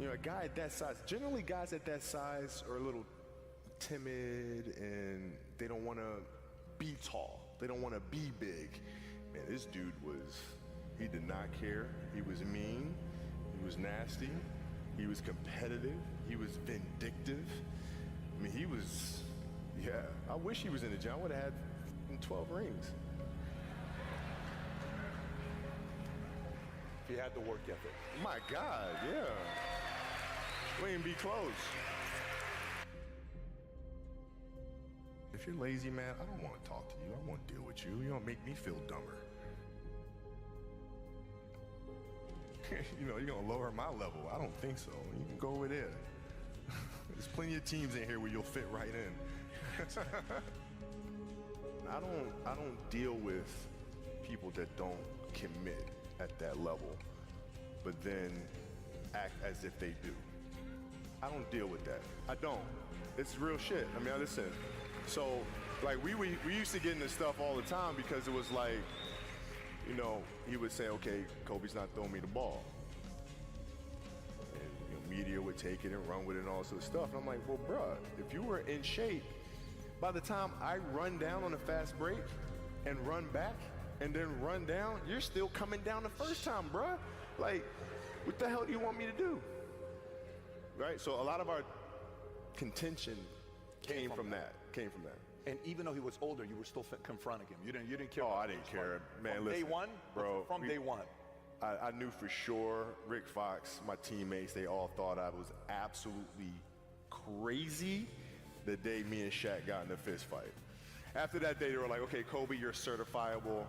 A guy at that size. Generally, guys at that size are a little timid and they don't want to be tall. They don't want to be big. Man, this dude he did not care. He was mean. He was nasty. He was competitive. He was vindictive. I mean, I wish he was in the gym. I would have had 12 rings. If he had the work ethic. My God, yeah. We ain't be close. If you're lazy, man, I don't want to talk to you. I want to deal with you. You don't make me feel dumber. You know, you're going to lower my level. I don't think so. You can go over there. There's plenty of teams in here where you'll fit right in. I don't deal with people that don't commit at that level, but then act as if they do. I don't deal with that. I don't. It's real shit. I mean, listen. So, like, we used to get into stuff all the time because it was like, you know, he would say, okay, Kobe's not throwing me the ball. And you know, media would take it and run with it and all sorts of stuff. And I'm like, well, bruh, if you were in shape, by the time I run down on a fast break and run back and then run down, you're still coming down the first time, bruh. Like, what the hell do you want me to do? Right? So a lot of our contention came from that. And even though he was older, you were still confronting him. You didn't care. Oh, I didn't care, man. From listen, day one, bro. From day one. I knew for sure Rick Fox, my teammates, they all thought I was absolutely crazy the day me and Shaq got in a fist fight. After that day, they were like, okay, Kobe, you're certifiable.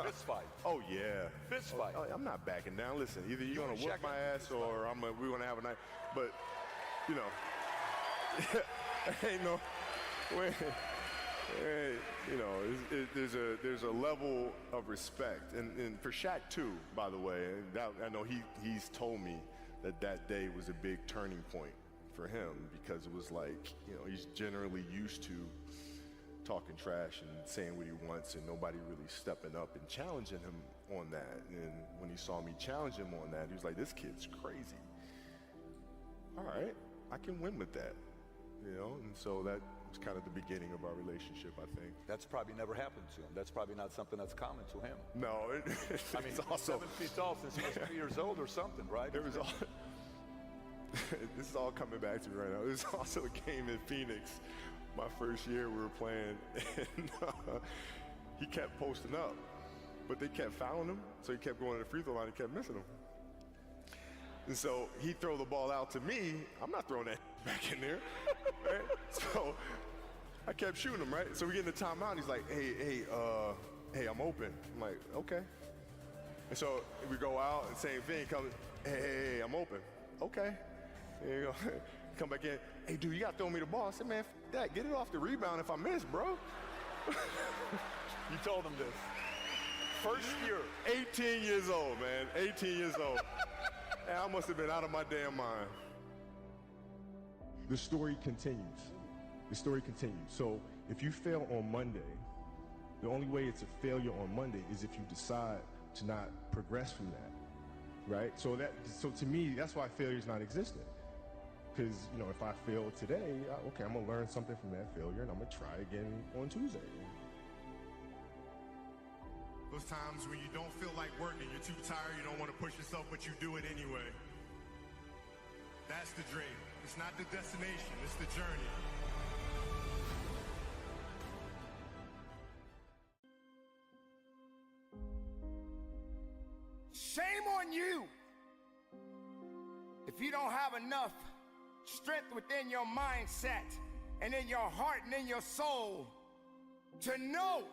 Fist fight. Oh, yeah. Fist fight. Oh, I'm not backing down. Listen, either you're going to whoop my ass or we're going to have a night. But, you know, ain't no, you know, there's a level of respect. And for Shaq, too, by the way, I know he's told me that day was a big turning point for him because it was like, you know, he's generally used to talking trash and saying what he wants and nobody really stepping up and challenging him on that. And when he saw me challenge him on that, he was like, this kid's crazy. All right, I can win with that, you know? And so that was kind of the beginning of our relationship, I think. That's probably never happened to him. That's probably not something that's common to him. No, I mean, also 7 feet tall since he was 3 years old or something, right? There was all. This is all coming back to me right now. There's also a game in Phoenix, my first year we were playing, and he kept posting up, but they kept fouling him, so he kept going to the free throw line and kept missing them. And so he'd throw the ball out to me. I'm not throwing that back in there, right? So I kept shooting him, right? So we get in the timeout, he's like, hey, I'm open. I'm like, okay. And so we go out, and same thing, comes, hey, I'm open. Okay. There you go. Come back in. Hey, dude, you got to throw me the ball. I said, man, f that. Get it off the rebound if I miss, bro. You told him this. First year. 18 years old, man. 18 years old. And I must have been out of my damn mind. The story continues. The story continues. So if you fail on Monday, the only way it's a failure on Monday is if you decide to not progress from that, right? So to me, that's why failure is not existent. Because, you know, if I fail today, okay, I'm going to learn something from that failure, and I'm going to try again on Tuesday. Those times when you don't feel like working, you're too tired, you don't want to push yourself, but you do it anyway. That's the dream. It's not the destination, it's the journey. Shame on you if you don't have enough strength within your mindset and in your heart and in your soul to know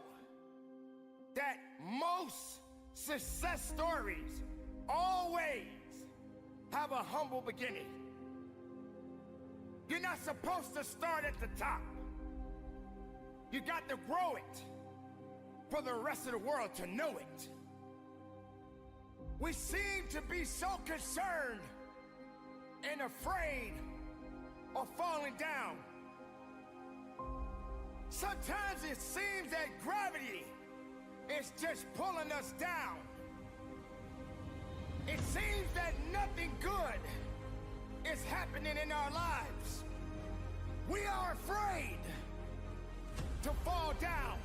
that most success stories always have a humble beginning. You're not supposed to start at the top. You got to grow it for the rest of the world to know it. We seem to be so concerned and afraid of falling down. Sometimes it seems that gravity is just pulling us down. It seems that nothing good is happening in our lives. We are afraid to fall down.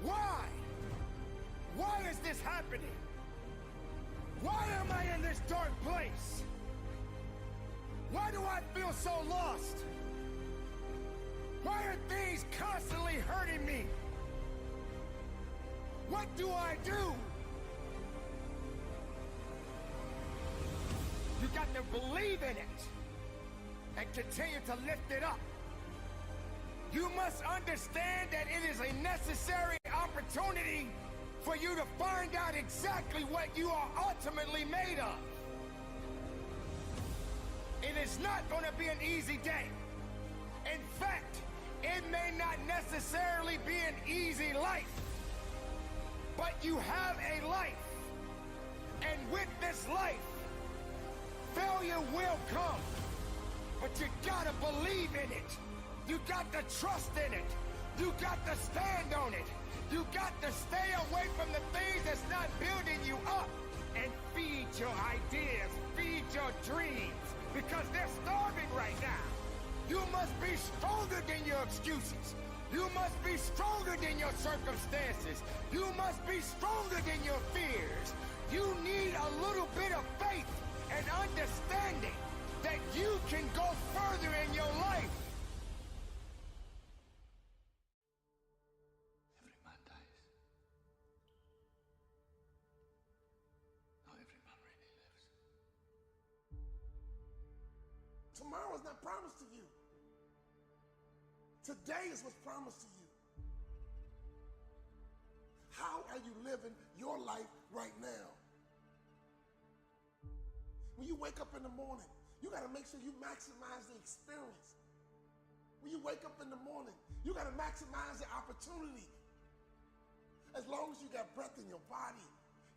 Why? Why is this happening? Why am I in this dark place? Why do I feel so lost? Why are things constantly hurting me? What do I do? You got to believe in it and continue to lift it up You must understand that it is a necessary opportunity for you to find out exactly what you are ultimately made of. It is not going to be an easy day. In fact, it may not necessarily be an easy life, but you have a life. And with this life, failure will come, but you gotta believe in it. You got to trust in it. You got to stand on it. You got to stay away from the things that's not building you up, and feed your ideas, feed your dreams, because they're starving right now. You must be stronger than your excuses. You must be stronger than your circumstances. You must be stronger than your fears. You need a little bit of faith and understanding that you can go further in your life. Every man dies. Not every man really lives. Tomorrow is not promised to you. Today is what's promised to you. How are you living your life right now? When you wake up in the morning, you got to make sure you maximize the experience. When you wake up in the morning, you got to maximize the opportunity. As long as you got breath in your body,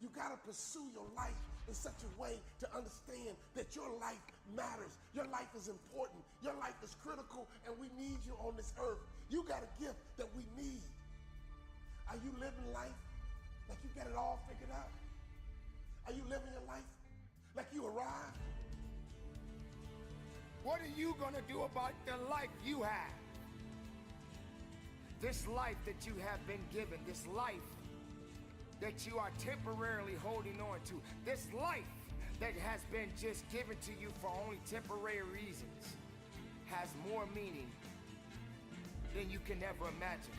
you got to pursue your life in such a way to understand that your life matters. Your life is important. Your life is critical, and we need you on this earth. You got a gift that we need. Are you living life like you got it all figured out? Are you living your life like you arrived? What are you gonna do about the life you have? This life that you have been given, this life that you are temporarily holding on to, this life that has been just given to you for only temporary reasons, has more meaning than you can ever imagine.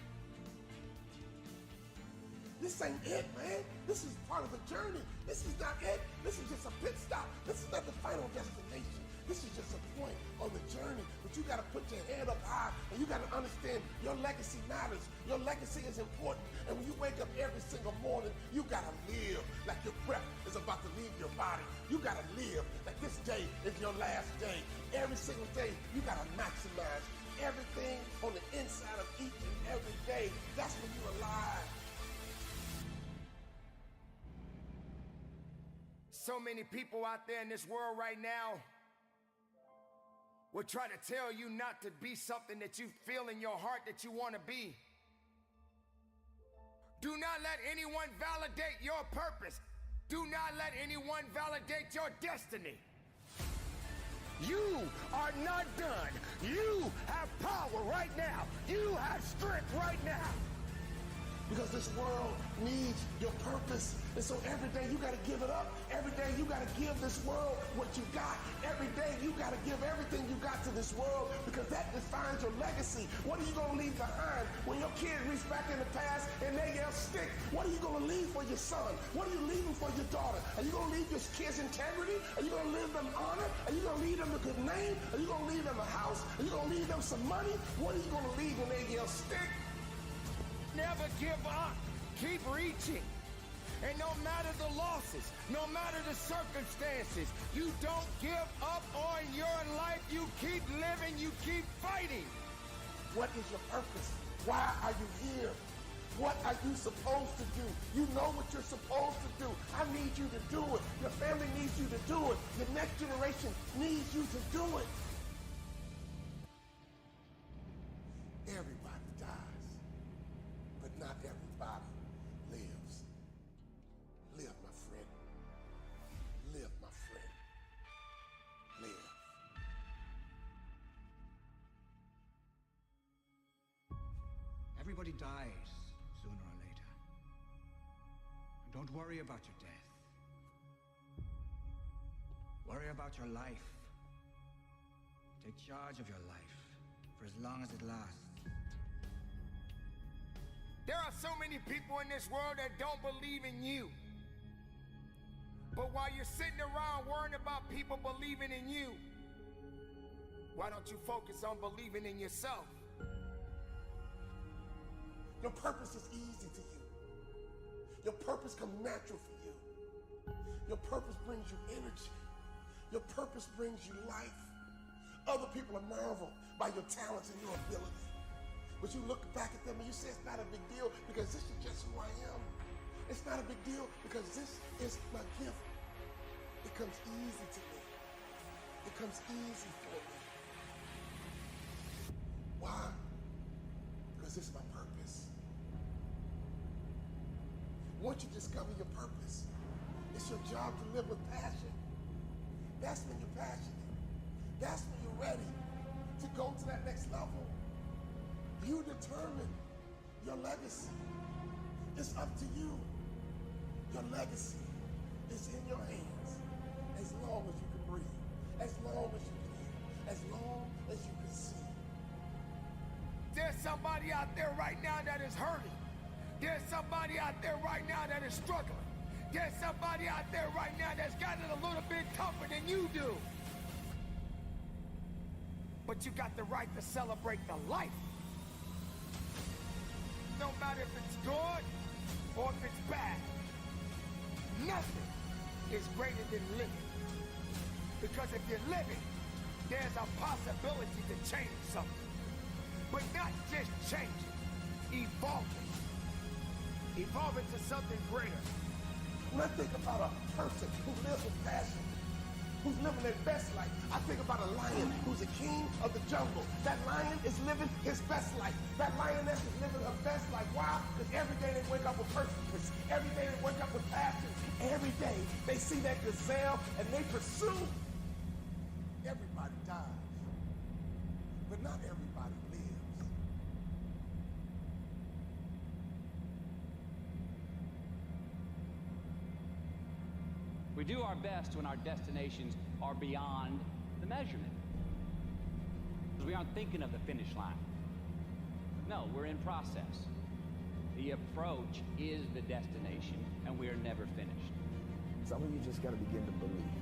This ain't it, man. This is part of the journey. This is not it. This is just a pit stop. This is not the final destination. This is just a point on the journey. But you got to put your head up high, and you got to understand your legacy matters. Your legacy is important. And when you wake up every single morning, you got to live like your breath is about to leave your body. You got to live like this day is your last day. Every single day, you got to maximize everything on the inside of each and every day. That's when you're alive. So many people out there in this world right now will try to tell you not to be something that you feel in your heart that you want to be. Do not let anyone validate your purpose. Do not let anyone validate your destiny. You are not done. You have power right now. You have strength right now. Because this world needs your purpose. And so every day you got to give it up. Every day you got to give this world what you got. Every day you got to give everything you got to this world, because that defines your legacy. What are you going to leave behind when your kids reach back in the past and they yell stick? What are you going to leave for your son? What are you leaving for your daughter? Are you going to leave your kids integrity? Are you going to leave them honor? Are you going to leave them a good name? Are you going to leave them a house? Are you going to leave them some money? What are you going to leave when they yell stick? Never give up. Keep reaching. And no matter the losses, no matter the circumstances, you don't give up on your life. You keep living. You keep fighting. What is your purpose? Why are you here? What are you supposed to do? You know what you're supposed to do. I need you to do it. Your family needs you to do it. Your next generation needs you to do it. Everybody dies, but not everybody lives. Live, my friend. Live, my friend. Live. Everybody dies sooner or later. And don't worry about your death. Worry about your life. Take charge of your life for as long as it lasts. There are so many people in this world that don't believe in you. But while you're sitting around worrying about people believing in you, why don't you focus on believing in yourself? Your purpose is easy to you. Your purpose comes natural for you. Your purpose brings you energy. Your purpose brings you life. Other people are marveled by your talents and your ability. But you look back at them and you say it's not a big deal because this is just who I am. It's not a big deal because this is my gift. It comes easy to me. It comes easy for me. Why? Because it's my purpose. Once you discover your purpose, it's your job to live with passion. That's when you're passionate. That's when you're ready to go to that next level. You determine your legacy. It's up to you. Your legacy is in your hands as long as you can breathe, as long as you can hear, as long as you can see. There's somebody out there right now that is hurting. There's somebody out there right now that is struggling. There's somebody out there right now that's got it a little bit tougher than you do. But you got the right to celebrate the life. No matter if it's good or if it's bad. Nothing is greater than living. Because if you're living, there's a possibility to change something. But not just change it, evolve it. Evolve it to something greater. When I think about a person who lives with passion, who's living their best life, I think about a lion who's a king of the jungle. That lion is living his best life. That lioness is living her best life. Why? Because every day they wake up with purpose. Every day they wake up with passion. Every day they see that gazelle and they pursue. Everybody dies, but not everybody lives. We do our best when our destinations are beyond the measurement. Because we aren't thinking of the finish line. No, we're in process. The approach is the destination, and we are never finished. Some of you just gotta begin to believe.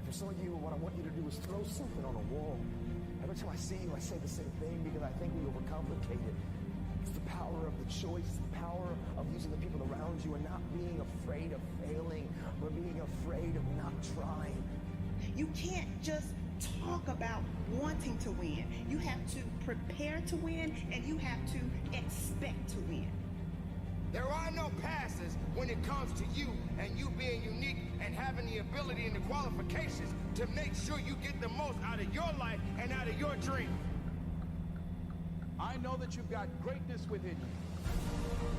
For some of you, what I want you to do is throw something on a wall. Every time I see you, I say the same thing because I think we overcomplicate it. It's the power of the choice, the power of using the people around you and not being afraid of failing or being afraid of not trying. You can't just talk about wanting to win. You have to prepare to win and you have to expect to win. There are no passes when it comes to you and you being unique and having the ability and the qualifications to make sure you get the most out of your life and out of your dream. I know that you've got greatness within you.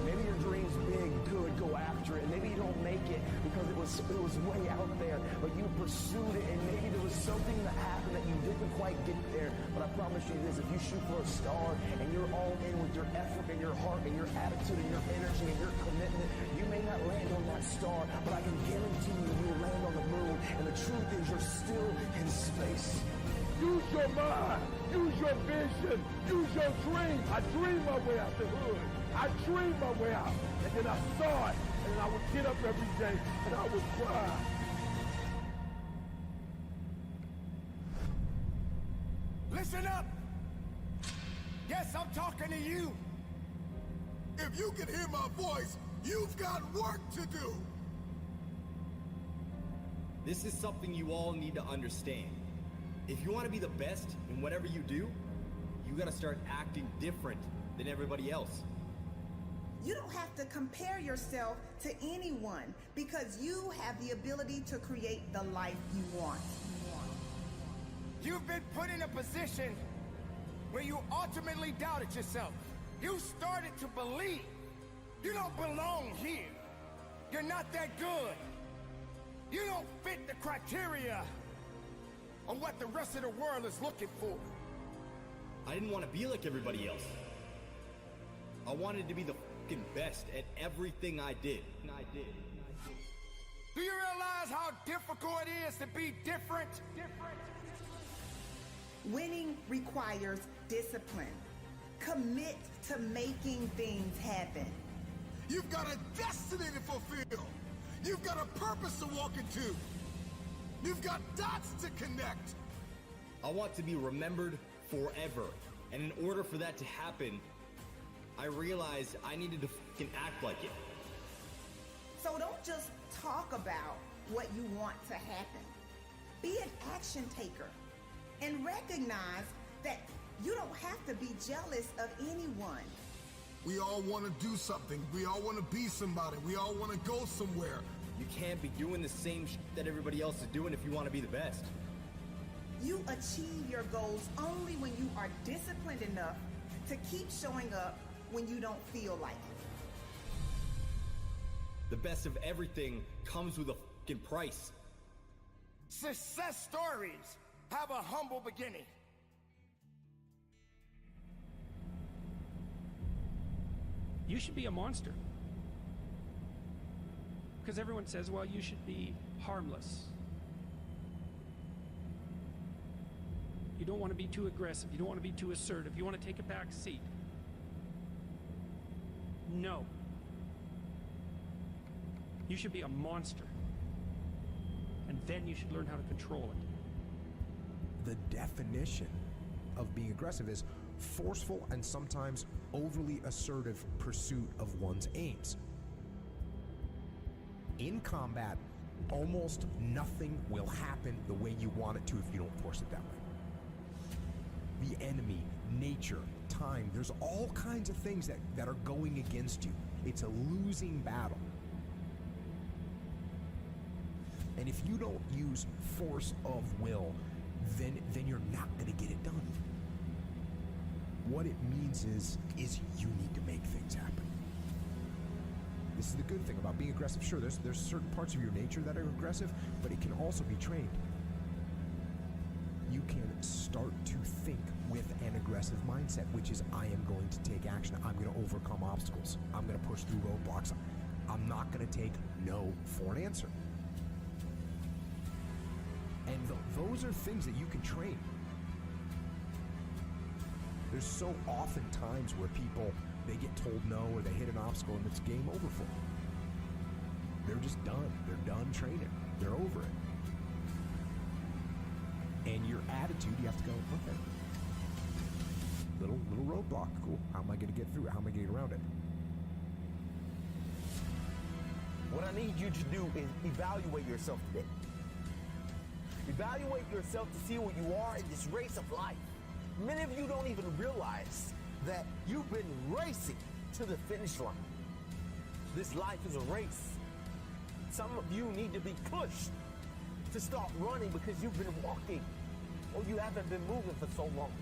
Maybe your dream's big, good, go after it. Maybe you don't make it because it was way out there, but you pursued it, and maybe there was something that happened that you didn't quite get there. But I promise you this, if you shoot for a star and you're all in with your effort and your heart and your attitude and your energy and your commitment, you may not land on that star, but I can guarantee you you'll land on the moon. And the truth is you're still in space. Use your mind. Use your vision. Use your dream. I dreamed my way out the hood. I dreamed my way out. And then I saw it. And then I would get up every day and I would cry. Listen up. Yes, I'm talking to you. If you can hear my voice, you've got work to do. This is something you all need to understand. If you want to be the best in whatever you do, you gotta start acting different than everybody else. You don't have to compare yourself to anyone because you have the ability to create the life you want. You've been put in a position where you ultimately doubted yourself. You started to believe you don't belong here. You're not that good. You don't fit the criteria of what the rest of the world is looking for. I didn't want to be like everybody else. I wanted to be the fucking best at everything I did. Do you realize how difficult it is to be different? Winning requires discipline. Commit to making things happen. You've got a destiny to fulfill. You've got a purpose to walk into. You've got dots to connect. I want to be remembered forever. And in order for that to happen, I realized I needed to fucking act like it. So don't just talk about what you want to happen. Be an action taker and recognize that you don't have to be jealous of anyone. We all want to do something. We all want to be somebody. We all want to go somewhere. You can't be doing the same shit that everybody else is doing if you want to be the best. You achieve your goals only when you are disciplined enough to keep showing up when you don't feel like it. The best of everything comes with a fucking price. Success stories have a humble beginning. You should be a monster. Because everyone says, well, you should be harmless. You don't want to be too aggressive. You don't want to be too assertive. You want to take a back seat. No. You should be a monster. And then you should learn how to control it. The definition of being aggressive is forceful and sometimes overly assertive pursuit of one's aims. In combat, almost nothing will happen the way you want it to if you don't force it that way. The enemy, nature, time, there's all kinds of things that are going against you. It's a losing battle. And if you don't use force of will, then you're not going to get it done. What it means is you need to make things happen. This is the good thing about being aggressive. Sure, there's certain parts of your nature that are aggressive, but it can also be trained. You can start to think with an aggressive mindset, which is I am going to take action. I'm going to overcome obstacles. I'm going to push through roadblocks. I'm not going to take no for an answer. And those are things that you can train. There's so often times where people, they get told no or they hit an obstacle and it's game over for them. They're just done. They're done training. They're over it. And your attitude, you have to go, okay. Little roadblock, cool. How am I going to get through it? How am I going to get around it? What I need you to do is evaluate yourself today. Evaluate yourself to see where you are in this race of life. Many of you don't even realize that you've been racing to the finish line. This life is a race. Some of you need to be pushed to start running because you've been walking or you haven't been moving for so long.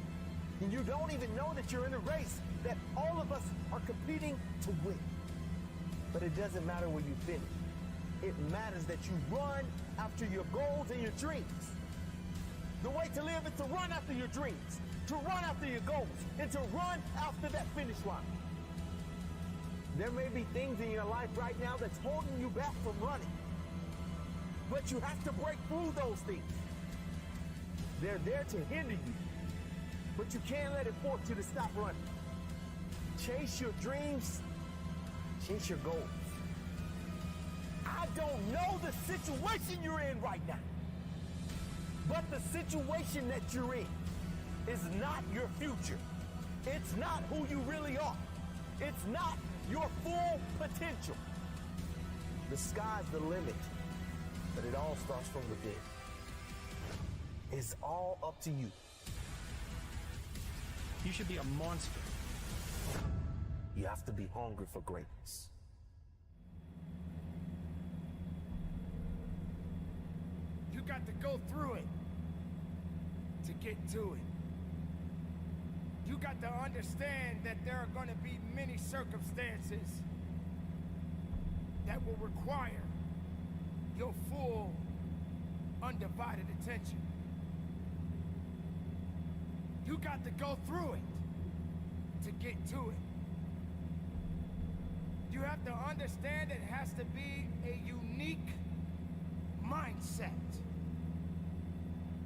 And you don't even know that you're in a race, that all of us are competing to win. But it doesn't matter where you finish. It matters that you run after your goals and your dreams. The way to live is to run after your dreams, to run after your goals, and to run after that finish line. There may be things in your life right now that's holding you back from running. But you have to break through those things. They're there to hinder you. But you can't let it force you to stop running. Chase your dreams. Chase your goals. I don't know the situation you're in right now. But the situation that you're in is not your future. It's not who you really are. It's not your full potential. The sky's the limit, but it all starts from within. It's all up to you. You should be a monster. You have to be hungry for greatness. You got to go through it to get to it. You got to understand that there are going to be many circumstances that will require your full, undivided attention. You got to go through it to get to it. You have to understand it has to be a unique mindset.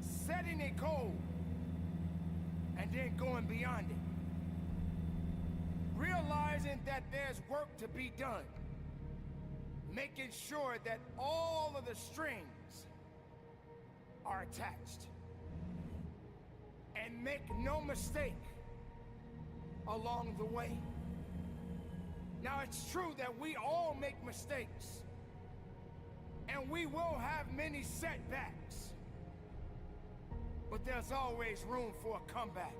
Setting a goal and then going beyond it. Realizing that there's work to be done. Making sure that all of the strings are attached. And make no mistake along the way. Now, it's true that we all make mistakes, and we will have many setbacks, but there's always room for a comeback.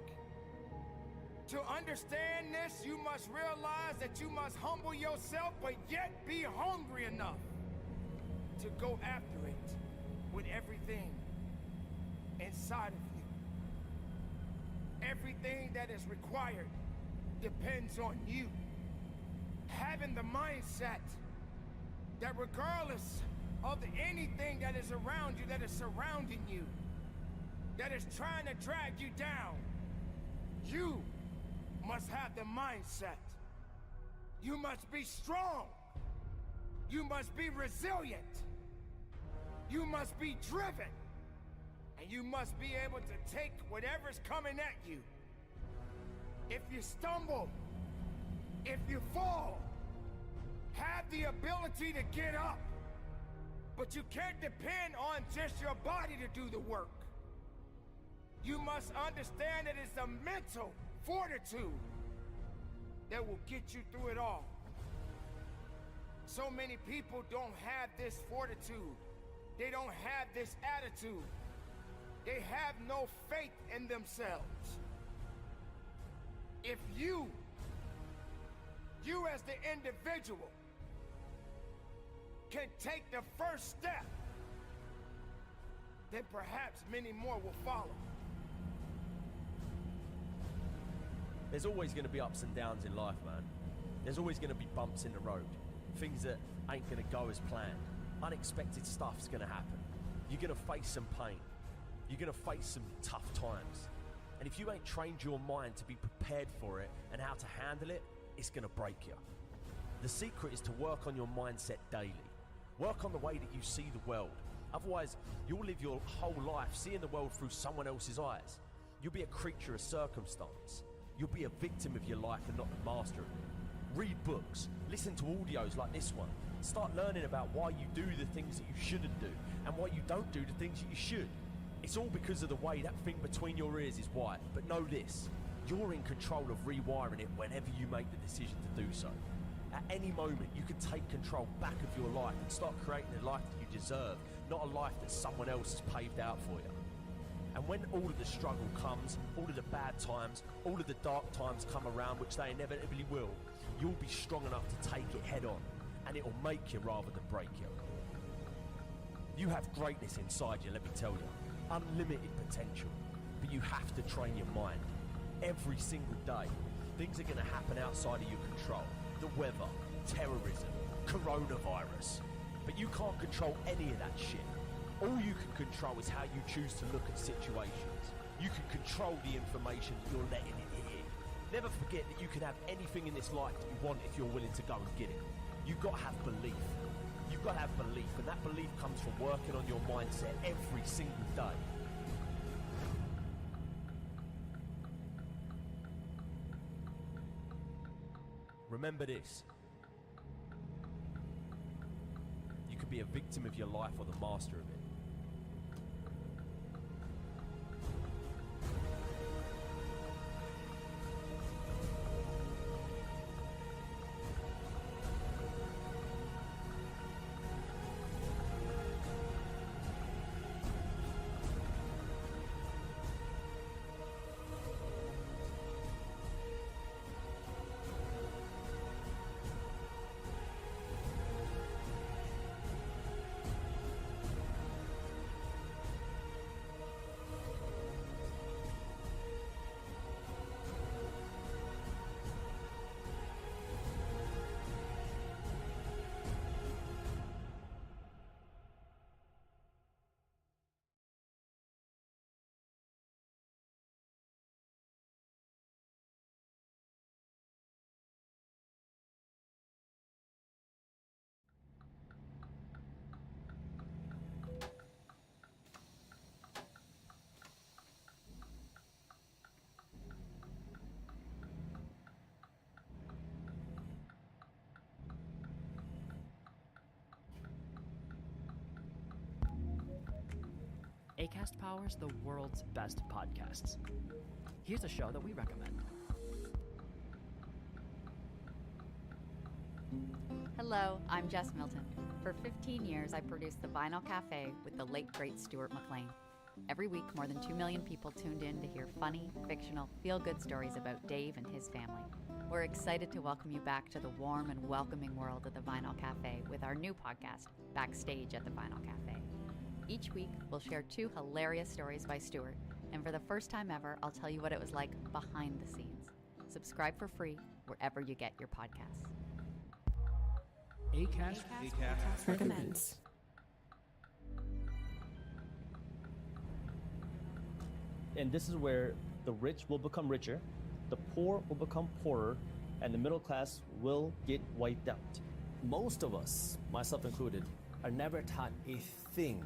To understand this, you must realize that you must humble yourself, but yet be hungry enough to go after it with everything inside of you. Everything that is required depends on you. Having the mindset that regardless of anything that is around you, that is surrounding you, that is trying to drag you down, you must have the mindset. You must be strong. You must be resilient. You must be driven. And you must be able to take whatever's coming at you. If you stumble, if you fall, have the ability to get up. But you can't depend on just your body to do the work. You must understand that it's a mental fortitude that will get you through it all. So many people don't have this fortitude. They don't have this attitude. They have no faith in themselves. If you as the individual can take the first step, then perhaps many more will follow. There's always going to be ups and downs in life, man. There's always going to be bumps in the road. Things that ain't going to go as planned. Unexpected stuff's going to happen. You're going to face some pain. You're going to face some tough times. And if you ain't trained your mind to be prepared for it and how to handle it, it's going to break you. The secret is to work on your mindset daily. Work on the way that you see the world. Otherwise, you'll live your whole life seeing the world through someone else's eyes. You'll be a creature of circumstance. You'll be a victim of your life and not the master of it. Read books. Listen to audios like this one. Start learning about why you do the things that you shouldn't do and why you don't do the things that you should. It's all because of the way that thing between your ears is wired. But know this, you're in control of rewiring it whenever you make the decision to do so. At any moment, you can take control back of your life and start creating a life that you deserve, not a life that someone else has paved out for you. And when all of the struggle comes, all of the bad times, all of the dark times come around, which they inevitably will, you'll be strong enough to take it head on, and it'll make you rather than break you. You have greatness inside you, let me tell you. Unlimited potential. But you have to train your mind. Every single day, things are going to happen outside of your control. The weather, terrorism, coronavirus. But you can't control any of that shit. All you can control is how you choose to look at situations. You can control the information that you're letting in here. Never forget that you can have anything in this life that you want if you're willing to go and get it. You've got to have belief. You've got to have belief, and that belief comes from working on your mindset every single day. Remember this. You could be a victim of your life or the master of it. Acast powers the world's best podcasts. Here's a show that we recommend. Hello, I'm Jess Milton. For 15 years, I produced The Vinyl Cafe with the late, great Stuart McLean. Every week, more than 2 million people tuned in to hear funny, fictional, feel-good stories about Dave and his family. We're excited to welcome you back to the warm and welcoming world of The Vinyl Cafe with our new podcast, Backstage at The Vinyl Cafe. Each week, we'll share 2 hilarious stories by Stuart, and for the first time ever, I'll tell you what it was like behind the scenes. Subscribe for free wherever you get your podcasts. Acast recommends. And this is where the rich will become richer, the poor will become poorer, and the middle class will get wiped out. Most of us, myself included, are never taught a thing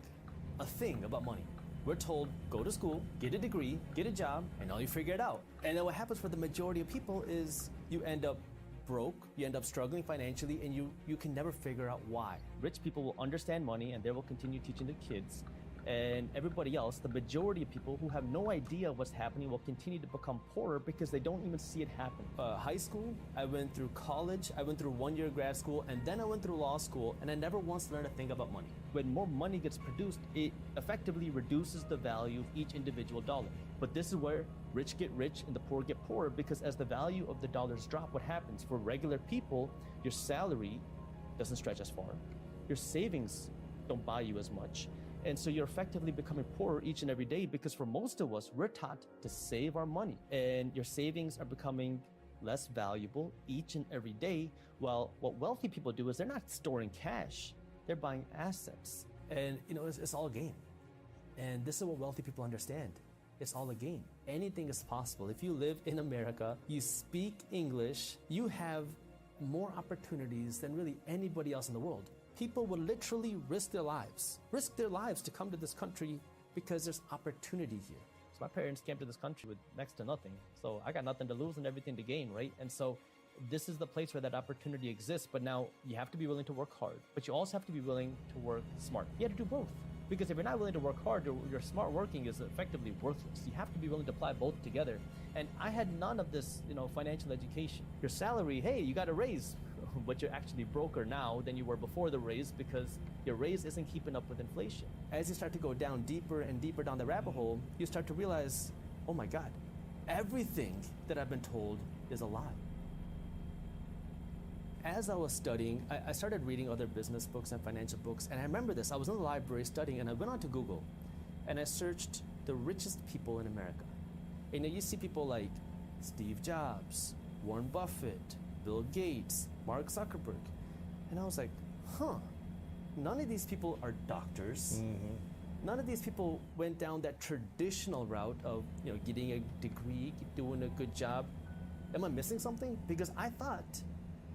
about money. We're told, go to school, get a degree, get a job, and now you figure it out. And then what happens for the majority of people is you end up broke, you end up struggling financially, and you can never figure out why. Rich people will understand money and they will continue teaching the kids. And everybody else, the majority of people who have no idea what's happening, will continue to become poorer because they don't even see it happen. High school, I went through college, I went through 1 year grad school, and then I went through law school, and I never once learned a thing about money. When more money gets produced, it effectively reduces the value of each individual dollar. But this is where rich get rich and the poor get poorer, because as the value of the dollars drop, what happens? For regular people, your salary doesn't stretch as far. Your savings don't buy you as much. And so you're effectively becoming poorer each and every day, because for most of us, we're taught to save our money, and your savings are becoming less valuable each and every day. While what wealthy people do is they're not storing cash, they're buying assets. And it's all a game. And this is what wealthy people understand. It's all a game. Anything is possible. If you live in America, you speak English, you have more opportunities than really anybody else in the world. People will literally risk their lives to come to this country because there's opportunity here. So my parents came to this country with next to nothing. So I got nothing to lose and everything to gain, right? And so this is the place where that opportunity exists. But now you have to be willing to work hard, but you also have to be willing to work smart. You have to do both. Because if you're not willing to work hard, your smart working is effectively worthless. You have to be willing to apply both together. And I had none of this, financial education. Your salary, hey, you got a raise, but you're actually broker now than you were before the raise, because your raise isn't keeping up with inflation. As you start to go down deeper and deeper down the rabbit hole, you start to realize, oh my God, everything that I've been told is a lie. As I was studying, I started reading other business books and financial books, and I remember this. I was in the library studying, and I went onto Google, and I searched the richest people in America. And you see people like Steve Jobs, Warren Buffett, Bill Gates, Mark Zuckerberg. And I was like, none of these people are doctors. Mm-hmm. None of these people went down that traditional route of, getting a degree, doing a good job. Am I missing something? Because I thought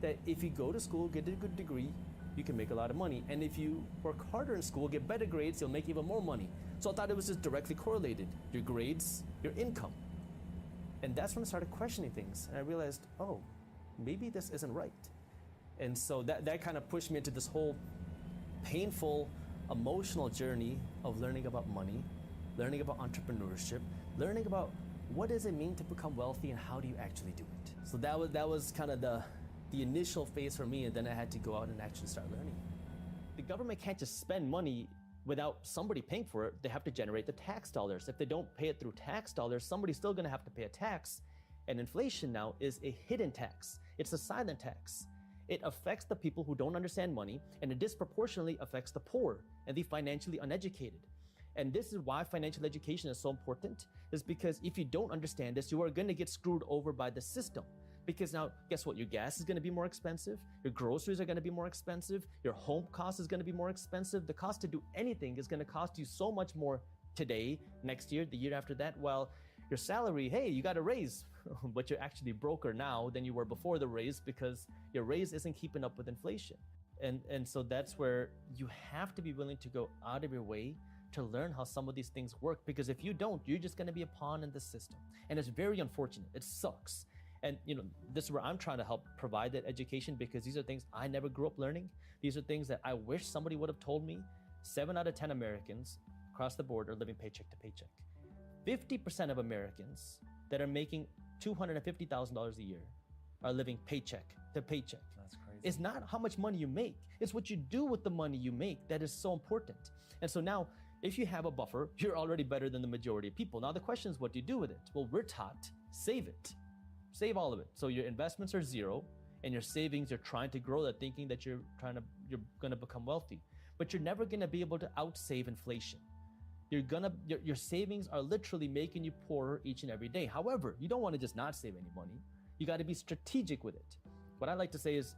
that if you go to school, get a good degree, you can make a lot of money. And if you work harder in school, get better grades, you'll make even more money. So I thought it was just directly correlated. Your grades, your income. And that's when I started questioning things. And I realized, maybe this isn't right. And so that kind of pushed me into this whole painful, emotional journey of learning about money, learning about entrepreneurship, learning about what does it mean to become wealthy and how do you actually do it. So that was kind of the initial phase for me, and then I had to go out and actually start learning. The government can't just spend money without somebody paying for it. They have to generate the tax dollars. If they don't pay it through tax dollars, somebody's still gonna have to pay a tax. And inflation now is a hidden tax. It's a silent tax. It affects the people who don't understand money, and it disproportionately affects the poor and the financially uneducated. And this is why financial education is so important, is because if you don't understand this, you are gonna get screwed over by the system. Because now, guess what? Your gas is going to be more expensive. Your groceries are going to be more expensive. Your home cost is going to be more expensive. The cost to do anything is going to cost you so much more today, next year, the year after that. While your salary, hey, you got a raise, but you're actually broker now than you were before the raise, because your raise isn't keeping up with inflation. And so that's where you have to be willing to go out of your way to learn how some of these things work. Because if you don't, you're just going to be a pawn in the system. And it's very unfortunate. It sucks. And this is where I'm trying to help provide that education, because these are things I never grew up learning. These are things that I wish somebody would have told me. 7 out of 10 Americans across the board are living paycheck to paycheck. 50% of Americans that are making $250,000 a year are living paycheck to paycheck. That's crazy. It's not how much money you make. It's what you do with the money you make that is so important. And so now, if you have a buffer, you're already better than the majority of people. Now the question is, what do you do with it? Well, we're taught, save it. Save all of it. So your investments are zero, and your savings, you're trying to grow that, thinking that you're gonna become wealthy. But you're never gonna be able to outsave inflation. Your savings are literally making you poorer each and every day. However, you don't want to just not save any money. You got to be strategic with it. What I like to say is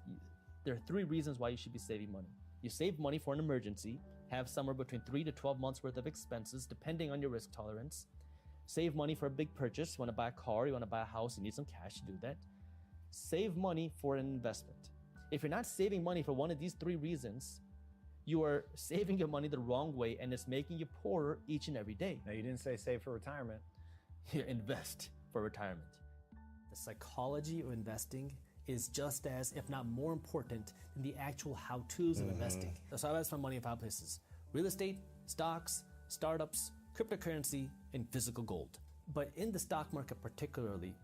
there are 3 reasons why you should be saving money. You save money for an emergency, have somewhere between 3 to 12 months worth of expenses, depending on your risk tolerance. Save money for a big purchase. You want to buy a car, you want to buy a house, you need some cash to do that. Save money for an investment. If you're not saving money for one of these 3 reasons, you are saving your money the wrong way, and it's making you poorer each and every day. Now, you didn't say save for retirement. You invest for retirement. The psychology of investing is just as, if not more important than the actual how-tos of investing. So I invest my money in 5 places: real estate, stocks, startups, cryptocurrency, and physical gold. But in the stock market particularly,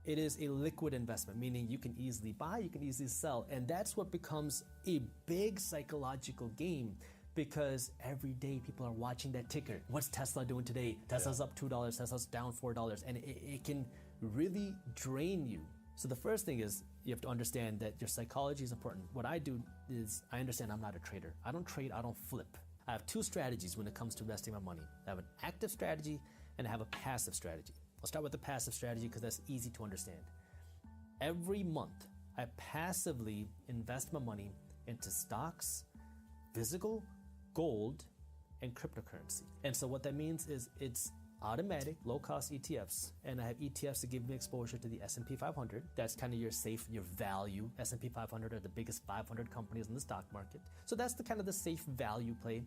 it is a liquid investment, meaning you can easily buy, you can easily sell. And that's what becomes a big psychological game, because every day people are watching that ticker. What's Tesla doing today? Tesla's up $2, Tesla's down $4, and it can really drain you. So the first thing is you have to understand that your psychology is important. What I do is I understand I'm not a trader. I don't trade, I don't flip. I have 2 strategies when it comes to investing my money. I have an active strategy and I have a passive strategy. I'll start with the passive strategy because that's easy to understand. Every month, I passively invest my money into stocks, physical, gold, and cryptocurrency. And so what that means is it's automatic, low-cost ETFs, and I have ETFs to give me exposure to the S&P 500. That's kind of your safe, your value. S&P 500 are the biggest 500 companies in the stock market. So that's the kind of the safe value play.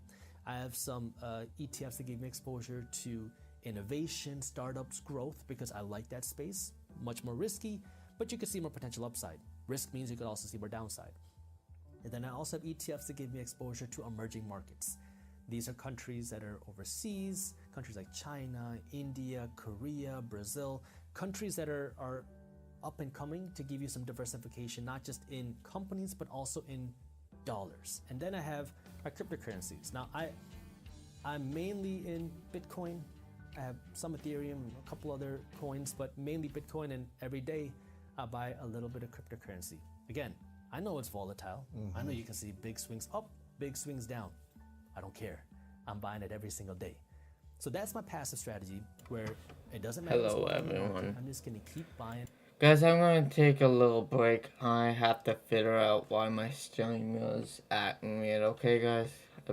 I have some ETFs that give me exposure to innovation, startups, growth, because I like that space. Much more risky, but you can see more potential upside. Risk means you could also see more downside. And then I also have ETFs that give me exposure to emerging markets. These are countries that are overseas, countries like China, India, Korea, Brazil, countries that are up and coming, to give you some diversification, not just in companies, but also in dollars. And then I have my cryptocurrencies. Now, I'm mainly in Bitcoin. I have some Ethereum, a couple other coins, but mainly Bitcoin, and every day I buy a little bit of cryptocurrency. Again, I know it's volatile. I know you can see big swings up, big swings down. I don't care. I'm buying it every single day. So that's my passive strategy, where it doesn't matter. Hello, everyone. I'm just going to keep buying. Guys, I'm going to take a little break. I have to figure out why my stream is acting weird. Okay, guys?